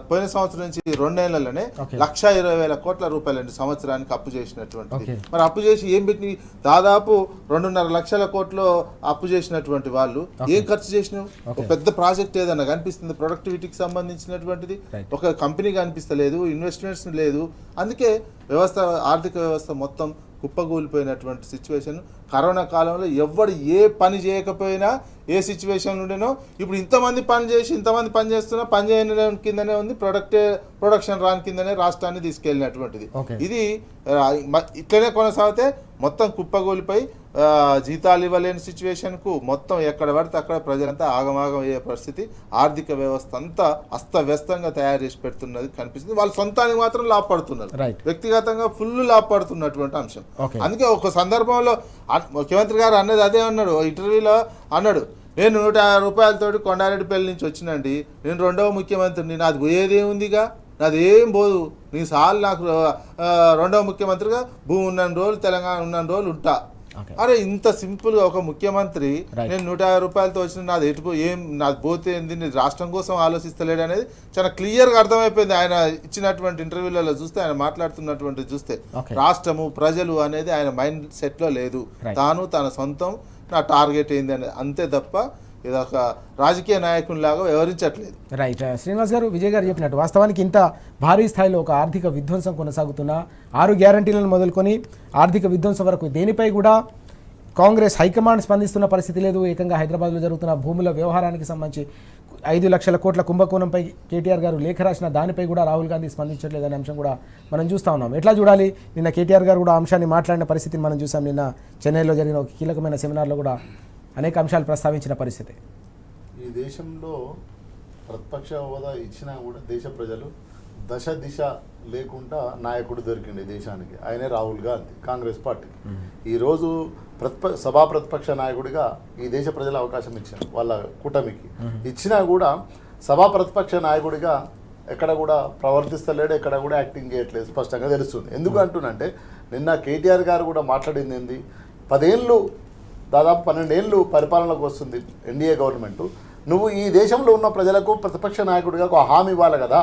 B: పోయిన సంవత్సరం నుంచి 2 ఏళ్లలోనే 1,20,000 కోట్ల రూపాయలండి సంవత్సరానికి అప్పు చేసినటువంటిది. మరి అప్పు చేసి ఏం పెట్టి దాదాపు 2.5 లక్షల కోట్లు అప్పు చేసినటువంటి వాళ్ళు ఏం ఖర్చు చేసినావు? ఒక పెద్ద ప్రాజెక్ట్ ఏదన్నా కనిపిస్తుంది ప్రొడక్టివిటీకి సంబంధించినటువంటిది? ఒక కంపెనీ కనిపిస్తలేదు, ఇన్వెస్ట్మెంట్స్ లేదు. అందుకే వ్యవస్థ, ఆర్థిక వ్యవస్థ మొత్తం కుప్పగూలిపోయినటువంటి సిచ్యువేషన్. కరోనా కాలంలో ఎవడు ఏ పని చేయకపోయినా, ఏ సిచ్యువేషన్ ఉండేనో, ఇప్పుడు ఇంతమంది పని చేసి ఇంతమంది పని చేస్తున్నా పని చేయడం కిందనే ఉంది, ప్రొడక్షన్ రాని కిందనే రాష్ట్రాన్ని తీసుకెళ్ళినటువంటిది. ఇది ఇట్లనే కొనసాగితే మొత్తం కుప్పగూలిపోయి జీతాలు ఇవ్వలేని సిచ్యువేషన్కు మొత్తం ఎక్కడ పడితే అక్కడ ప్రజలంతా ఆగమాగం అయ్యే పరిస్థితి. ఆర్థిక వ్యవస్థ అంతా అస్తవ్యస్తంగా తయారు చేసి పెడుతున్నది కనిపిస్తుంది. వాళ్ళు సొంతానికి మాత్రం లాభపడుతున్నారు, వ్యక్తిగతంగా ఫుల్ లాభపడుతున్నటువంటి అంశం. అందుకే ఒక సందర్భంలో ముఖ్యమంత్రి గారు అన్నది అదే అన్నాడు, ఇంటర్వ్యూలో అన్నాడు, నేను 150 రూపాయలతోటి కొండారెడ్డిపల్లి నుంచి వచ్చినండి, నేను 2వ ముఖ్యమంత్రిని, నాది పోయేదేముందిగా, నాది ఏం పోదు, నీ సార్లు నాకు 2వ ముఖ్యమంత్రిగా భూమి ఉన్న రోజులు, తెలంగాణ ఉన్న రోజులు ఉంటా. అరే ఇంత సింపుల్గా ఒక ముఖ్యమంత్రి నేను 150 రూపాయలతో వచ్చిన నాది నాది పోతే ఏంది, రాష్ట్రం కోసం ఆలోచిస్తలేడు అనేది చాలా క్లియర్గా అర్థమైపోయింది. ఆయన ఇచ్చినటువంటి ఇంటర్వ్యూలలో చూస్తే, ఆయన మాట్లాడుతున్నటువంటి చూస్తే రాష్ట్రము, ప్రజలు అనేది ఆయన మైండ్ సెట్లో లేదు. తాను తన సొంతం, నా టార్గెట్ ఏంది అనేది అంతే తప్ప ఇది ఒక రాజకీయ నాయకునిలాగా వ్యవహరించట్లేదు.
A: రైట్. శ్రీనివాస్ గారు, విజయ్ గారు చెప్పినట్టు వాస్తవానికి ఇంత భారీ స్థాయిలో ఒక ఆర్థిక విధ్వంసం కొనసాగుతున్న 6 గ్యారంటీలను మొదలుకొని ఆర్థిక విధ్వంసం వరకు దేనిపై కూడా కాంగ్రెస్ హైకమాండ్ స్పందిస్తున్న పరిస్థితి లేదు. ఏకంగా హైదరాబాద్లో జరుగుతున్న భూముల వ్యవహారానికి సంబంధించి 5 లక్షల కోట్ల కుంభకోణంపై కేటీఆర్ గారు లేఖ రాసిన దానిపై కూడా రాహుల్ గాంధీ స్పందించట్లేదనే అంశం కూడా మనం చూస్తూ ఉన్నాం. ఎట్లా చూడాలి? నిన్న కేటీఆర్ గారు కూడా అంశాన్ని మాట్లాడిన పరిస్థితిని మనం చూసాం. నిన్న చెన్నైలో జరిగిన ఒక కీలకమైన సెమినార్లో కూడా అనేక అంశాలు ప్రస్తావించిన పరిస్థితి.
C: ఈ దేశంలో ప్రతిపక్ష హోదా ఇచ్చినా కూడా దేశ ప్రజలు దశ దిశ లేకుండా నాయకుడు దొరికింది దేశానికి. ఆయనే రాహుల్ గాంధీ, కాంగ్రెస్ పార్టీకి. ఈరోజు సభా ప్రతిపక్ష నాయకుడిగా ఈ దేశ ప్రజలు అవకాశం ఇచ్చారు వాళ్ళ కూటమికి. ఇచ్చినా కూడా సభా ప్రతిపక్ష నాయకుడిగా ఎక్కడ కూడా ప్రవర్తిస్తలేడు, ఎక్కడ కూడా యాక్టింగ్ చేయట్లేదు, స్పష్టంగా తెలుస్తుంది. ఎందుకు అంటున్నంటే నిన్న కేటీఆర్ గారు కూడా మాట్లాడింది ఏంది, 10 ఏళ్ళు దాదాపు 12 ఏళ్ళు పరిపాలనకు వస్తుంది ఎన్డీఏ గవర్నమెంట్. నువ్వు ఈ దేశంలో ఉన్న ప్రజలకు ప్రతిపక్ష నాయకుడిగా ఒక హామీ ఇవ్వాలి కదా,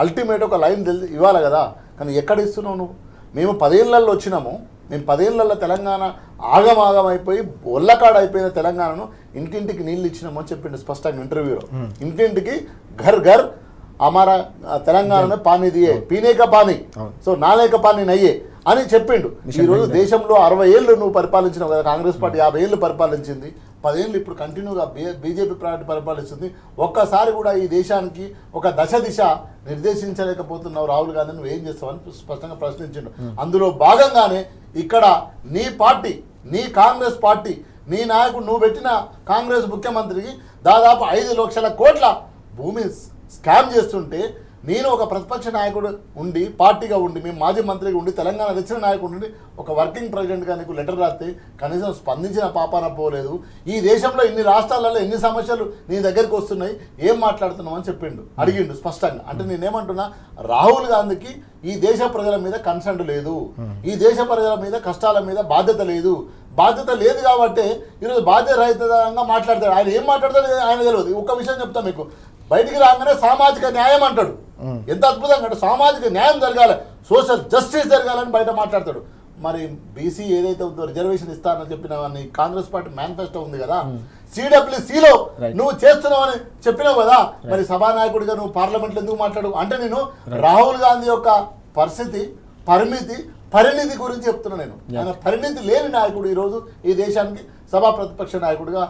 C: అల్టిమేట్ ఒక లైన్ ఇవ్వాలి కదా, కానీ ఎక్కడ ఇస్తున్నావు నువ్వు? మేము 10 ఏళ్ళల్లో వచ్చినాము, మేము 10 ఏళ్ళల్లో తెలంగాణ ఆగమాగమైపోయి ఒళ్ళకాడ అయిపోయిన తెలంగాణను ఇంటింటికి నీళ్ళు ఇచ్చినాము అని చెప్పిండు స్పష్టంగా ఇంటర్వ్యూలో. ఇంటింటికి ఘర్ ఘర్ हमारा తెలంగాణ में पानी दिए पीने का पानी సో నాలేక పానీ నయ్యే అని చెప్పిండు. ఈరోజు దేశంలో 60 ఏళ్ళు నువ్వు పరిపాలించినావు కదా, కాంగ్రెస్ పార్టీ 50 ఏళ్ళు పరిపాలించింది, 10 ఏళ్ళు ఇప్పుడు కంటిన్యూగా బీజేపీ పార్టీ పరిపాలిస్తుంది. ఒక్కసారి కూడా ఈ దేశానికి ఒక దశ దిశ నిర్దేశించలేకపోతున్నావు రాహుల్ గాంధీ, నువ్వు ఏం చేస్తావని స్పష్టంగా ప్రశ్నించిండు. అందులో భాగంగానే ఇక్కడ నీ పార్టీ, నీ కాంగ్రెస్ పార్టీ, నీ నాయకుడు, నువ్వు పెట్టిన కాంగ్రెస్ ముఖ్యమంత్రికి దాదాపు 5 లక్షల కోట్ల భూమి స్కామ్ చేస్తుంటే నేను ఒక ప్రతిపక్ష నాయకుడు ఉండి, పార్టీగా ఉండి, మేము మాజీ మంత్రిగా ఉండి, తెలంగాణ తెచ్చిన నాయకుడు ఉండి, ఒక వర్కింగ్ ప్రెసిడెంట్గా నీకు లెటర్ రాస్తే కనీసం స్పందించిన పాపాన పోలేదు. ఈ దేశంలో ఇన్ని రాష్ట్రాలలో ఎన్ని సమస్యలు నీ దగ్గరికి వస్తున్నాయి, ఏం మాట్లాడుతున్నావు అని చెప్పిండు, అడిగిండు స్పష్టంగా. అంటే నేనేమంటున్నా, రాహుల్ గాంధీకి ఈ దేశ ప్రజల మీద కన్సర్న్ లేదు, ఈ దేశ ప్రజల మీద కష్టాల మీద బాధ్యత లేదు. బాధ్యత లేదు కాబట్టి ఈరోజు బాధ్యత రహితంగా మాట్లాడతాడు. ఆయన ఏం మాట్లాడతాడు ఆయన తెలియదు. ఒక్క విషయం చెప్తా మీకు, బయటికి రాగానే సామాజిక న్యాయం అంటాడు. ఎంత అద్భుతంగా అంటే సామాజిక న్యాయం జరగాలి, సోషల్ జస్టిస్ జరగాలని బయట మాట్లాడతాడు. మరి బీసీ ఏదైతే ఉందో రిజర్వేషన్ ఇస్తానని చెప్పినవని కాంగ్రెస్ పార్టీ మేనిఫెస్టో ఉంది కదా, సిడబ్ల్యూసీలో నువ్వు చేస్తున్నావని చెప్పినావు కదా, మరి సభానాయకుడిగా నువ్వు పార్లమెంట్లో ఎందుకు మాట్లాడు? అంటే నేను రాహుల్ గాంధీ యొక్క పరిస్థితి, పరిణితి గురించి చెప్తున్నా. నేను ఆయన పరిణితి లేని నాయకుడు ఈరోజు ఈ దేశానికి సభా ప్రతిపక్ష నాయకుడిగా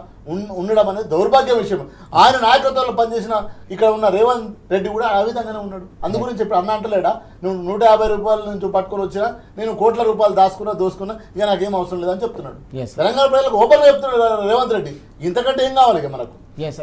C: ఉండడం అనేది దౌర్భాగ్య విషయం. ఆయన నాయకత్వంలో పనిచేసిన ఇక్కడ ఉన్న రేవంత్ రెడ్డి కూడా ఆ విధంగానే ఉన్నాడు. అందు గురించి చెప్పి అన్న అంటలేడా, నువ్వు 150 రూపాయల నుంచి పట్టుకొని వచ్చినా, నేను కోట్ల రూపాయలు దోసుకున్నా ఇక నాకేం అవసరం లేదని చెప్తున్నాడు. తెలంగాణ ప్రజలకు ఓపెన్గా చెప్తున్నాడు రేవంత్ రెడ్డి. ఇంతకంటే ఏం కావాలి ఇక మనకు?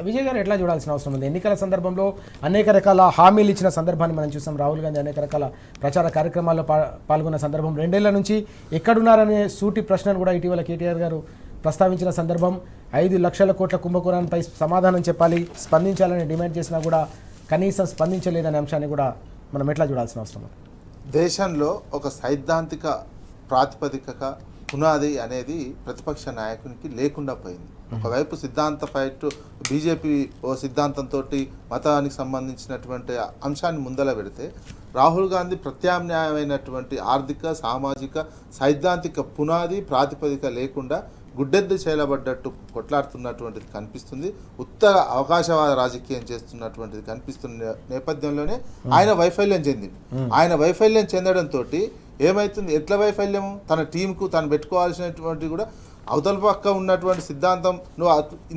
A: విజయ్ గారు, ఎట్లా చూడాల్సిన అవసరం ఉంది? ఎన్నికల సందర్భంలో అనేక రకాల హామీలు ఇచ్చిన సందర్భాన్ని మనం చూసాం. రాహుల్ గాంధీ అనేక రకాల ప్రచార కార్యక్రమాల్లో పాల్గొన్న సందర్భం, 2 ఏళ్ల నుంచి ఎక్కడున్నారనే సూటి ప్రశ్నను కూడా ఇటీవల కేటీఆర్ గారు ప్రస్తావించిన సందర్భం. 5 లక్షల కోట్ల కుంభకోణంపై సమాధానం చెప్పాలి, స్పందించాలని డిమాండ్ చేసినా కూడా కనీసం స్పందించలేదనే అంశాన్ని కూడా మనం ఎట్లా చూడాల్సిన అవసరం ఉంది?
B: దేశంలో ఒక సైద్ధాంతిక ప్రాతిపదికగా పునాది అనేది ప్రతిపక్ష నాయకునికి లేకుండా పోయింది. ఒకవైపు సిద్ధాంత ఫైట్, బీజేపీ ఓ సిద్ధాంతంతో మతానికి సంబంధించినటువంటి అంశాన్ని ముందల పెడితే, రాహుల్ గాంధీ ప్రత్యామ్నాయమైనటువంటి ఆర్థిక, సామాజిక, సైద్ధాంతిక పునాది, ప్రాతిపదిక లేకుండా గుడ్డెద్దు చేయబడ్డట్టు కొట్లాడుతున్నటువంటిది కనిపిస్తుంది. ఉత్తర అవకాశవాద రాజకీయం చేస్తున్నటువంటిది కనిపిస్తున్న నేపథ్యంలోనే ఆయన వైఫల్యం చెందింది. ఆయన వైఫల్యం చెందడంతో ఏమవుతుంది, ఎట్లా వైఫల్యము, తన టీంకు తను పెట్టుకోవాల్సినటువంటి కూడా అవతల పక్క ఉన్నటువంటి సిద్ధాంతం, నువ్వు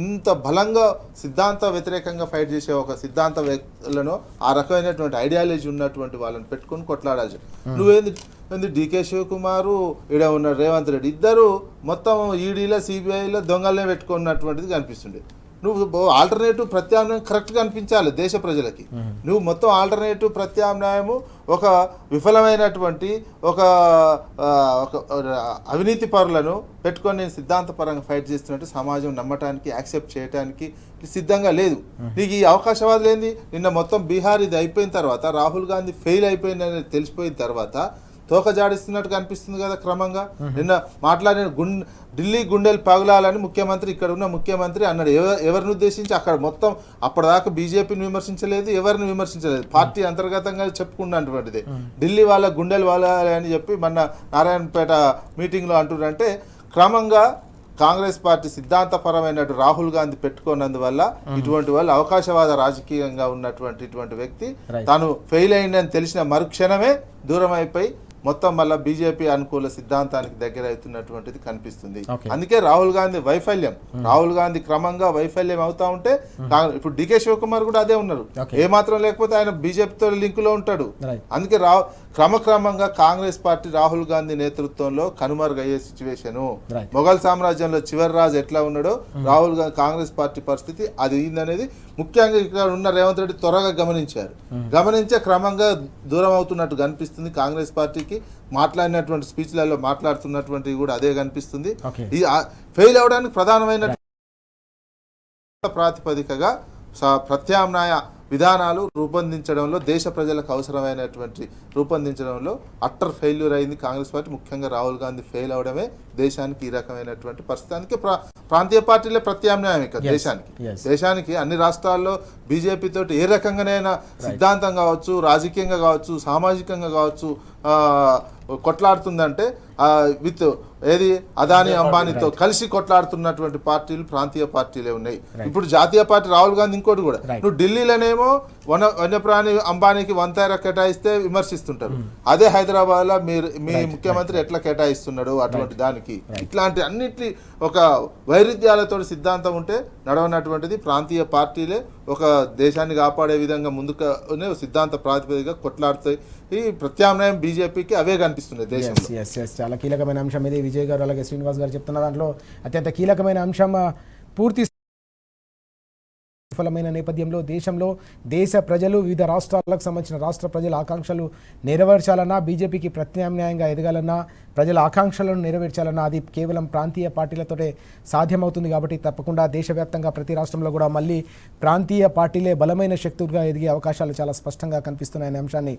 B: ఇంత బలంగా సిద్ధాంత వ్యతిరేకంగా ఫైట్ చేసే ఒక సిద్ధాంత వ్యక్తులను, ఆ రకమైనటువంటి ఐడియాలజీ ఉన్నటువంటి వాళ్ళని పెట్టుకొని కొట్లాడాల్సి, నువ్వేంది డీకే శివకుమారు, ఈడ ఉన్న రేవంత్ రెడ్డి, ఇద్దరు మొత్తం ఈడీలో సిబిఐలో దొంగలనే పెట్టుకున్నటువంటిది కనిపిస్తుండే. నువ్వు ఆల్టర్నేటివ్ ప్రత్యామ్నాయం కరెక్ట్గా అనిపించాలి దేశ ప్రజలకి. నువ్వు మొత్తం ఆల్టర్నేటివ్ ప్రత్యామ్నాయము ఒక విఫలమైనటువంటి ఒక అవినీతి పరులను పెట్టుకొని నేను సిద్ధాంతపరంగా ఫైట్ చేస్తున్నట్టు సమాజం నమ్మటానికి, యాక్సెప్ట్ చేయడానికి సిద్ధంగా లేదు. నీకు ఈ అవకాశవాదులు ఏంది? నిన్న మొత్తం బీహార్ ఇది అయిపోయిన తర్వాత, రాహుల్ గాంధీ ఫెయిల్ అయిపోయిందని తెలిసిపోయిన తర్వాత తోక జాడిస్తున్నట్టు కనిపిస్తుంది కదా క్రమంగా. నిన్న మాట్లాడిన ఢిల్లీ గుండెలు పగలాలని ముఖ్యమంత్రి, ఇక్కడ ఉన్న ముఖ్యమంత్రి అన్నాడు. ఎవరిని ఉద్దేశించి? అక్కడ మొత్తం అప్పటిదాకా బీజేపీని విమర్శించలేదు, ఎవరిని విమర్శించలేదు, పార్టీ అంతర్గతంగా చెప్పుకున్నటువంటిది. ఢిల్లీ వాళ్ళ గుండెలు పగలాలి అని చెప్పి మొన్న నారాయణపేట మీటింగ్లో అంటున్నారంటే, క్రమంగా కాంగ్రెస్ పార్టీ సిద్ధాంతపరమైన రాహుల్ గాంధీ పెట్టుకున్నందువల్ల ఇటువంటి వాళ్ళు అవకాశవాద రాజకీయంగా ఉన్నటువంటి ఇటువంటి వ్యక్తి తాను ఫెయిల్ అయిందని తెలిసిన మరుక్షణమే దూరం అయిపోయి మొత్తం మళ్ళీ బీజేపీ అనుకూల సిద్ధాంతానికి దగ్గర అవుతున్నటువంటిది కనిపిస్తుంది. అందుకే రాహుల్ గాంధీ వైఫల్యం, రాహుల్ గాంధీ క్రమంగా వైఫల్యం అవుతా ఉంటే ఇప్పుడు డికే శివకుమార్ కూడా అదే ఉన్నారు. ఏమాత్రం లేకపోతే ఆయన బీజేపీతో లింకులో ఉంటాడు. అందుకే క్రమక్రమంగా కాంగ్రెస్ పార్టీ రాహుల్ గాంధీ నేతృత్వంలో కనుమరుగయ్యే సిచ్యువేషన్. మొఘల్ సామ్రాజ్యంలో చివరి రాజు ఎట్లా ఉన్నాడో రాహుల్ గాంధీ కాంగ్రెస్ పార్టీ పరిస్థితి అది అయిందనేది ముఖ్యంగా ఇక్కడ ఉన్న రేవంత్ రెడ్డి త్వరగా గమనించారు. గమనించే క్రమంగా దూరం అవుతున్నట్టు కనిపిస్తుంది కాంగ్రెస్ పార్టీకి. మాట్లాడినటువంటి స్పీచ్లలో మాట్లాడుతున్నటువంటి కూడా అదే కనిపిస్తుంది. ఇది ఫెయిల్ అవడానికి ప్రధానమైన ప్రాతిపదికగా ప్రత్యామ్నాయ విధానాలు రూపొందించడంలో, దేశ ప్రజలకు అవసరమైనటువంటి రూపొందించడంలో అట్టర్ ఫెయిల్యూర్ అయింది కాంగ్రెస్ పార్టీ. ముఖ్యంగా రాహుల్ గాంధీ ఫెయిల్ అవడమే దేశానికి ఈ రకమైనటువంటి పరిస్థితి. ప్రాంతీయ పార్టీలే ప్రత్యామ్నాయం ఇక దేశానికి అన్ని రాష్ట్రాల్లో బీజేపీ తోటి ఏ రకంగానైనా సిద్ధాంతం కావచ్చు, రాజకీయంగా కావచ్చు, సామాజికంగా కావచ్చు కొట్లాడుతుందంటే విత్ ఏది అదానీ అంబానీతో కలిసి కొట్లాడుతున్నటువంటి పార్టీలు ప్రాంతీయ పార్టీలే ఉన్నాయి. ఇప్పుడు జాతీయ పార్టీ రాహుల్ గాంధీ ఇంకోటి కూడా, నువ్వు ఢిల్లీలోనేమో వన్యప్రాణి అంబానీకి వంతైర కేటాయిస్తే విమర్శిస్తుంటారు. అదే హైదరాబాద్ లో మీ ముఖ్యమంత్రి ఎట్లా కేటాయిస్తున్నాడు అటువంటి దానికి. ఇట్లాంటి అన్నిటి ఒక వైరుధ్యాలతో సిద్ధాంతం ఉంటే నడవనటువంటిది ప్రాంతీయ పార్టీలే ఒక దేశాన్ని కాపాడే విధంగా ముందుకునే సిద్ధాంత ప్రాతిపదికగా కొట్లాడుతాయి. ఈ ప్రత్యామ్నాయం బీజేపీకి అవే కనిపిస్తున్నాయి దేశంలో.
A: చాలా కీలకమైన అంశం ఇది. విజయ్ గారు అలాగే శ్రీనివాస్ గారు చెప్తున్న దాంట్లో అత్యంత కీలకమైన అంశం పూర్తి విఫలమైన నేపథ్యంలో దేశంలో దేశ ప్రజలు వివిధ రాష్ట్రాలకు సంబంధించిన రాష్ట్ర ప్రజల ఆకాంక్షలు నెరవేర్చాలన్నా, బీజేపీకి ప్రత్యామ్నాయంగా ఎదగాలన్నా, ప్రజల ఆకాంక్షలను నెరవేర్చాలన్నా అది కేవలం ప్రాంతీయ పార్టీలతోనే సాధ్యమవుతుంది. కాబట్టి తప్పకుండా దేశవ్యాప్తంగా ప్రతి రాష్ట్రంలో కూడా మళ్ళీ ప్రాంతీయ పార్టీలే బలమైన శక్తులుగా ఎదిగే అవకాశాలు చాలా స్పష్టంగా కనిపిస్తున్నాయనే అంశాన్ని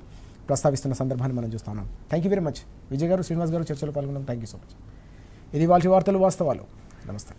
A: ప్రస్తావిస్తున్న సందర్భాన్ని మనం చూస్తున్నాం. Thank you very much Vijay garu, Srinivas garu చర్చలో పాల్గొన్నాం. Thank you so much. ఇది వాళ్ళ వార్తలు వాస్తవాలు. నమస్తే.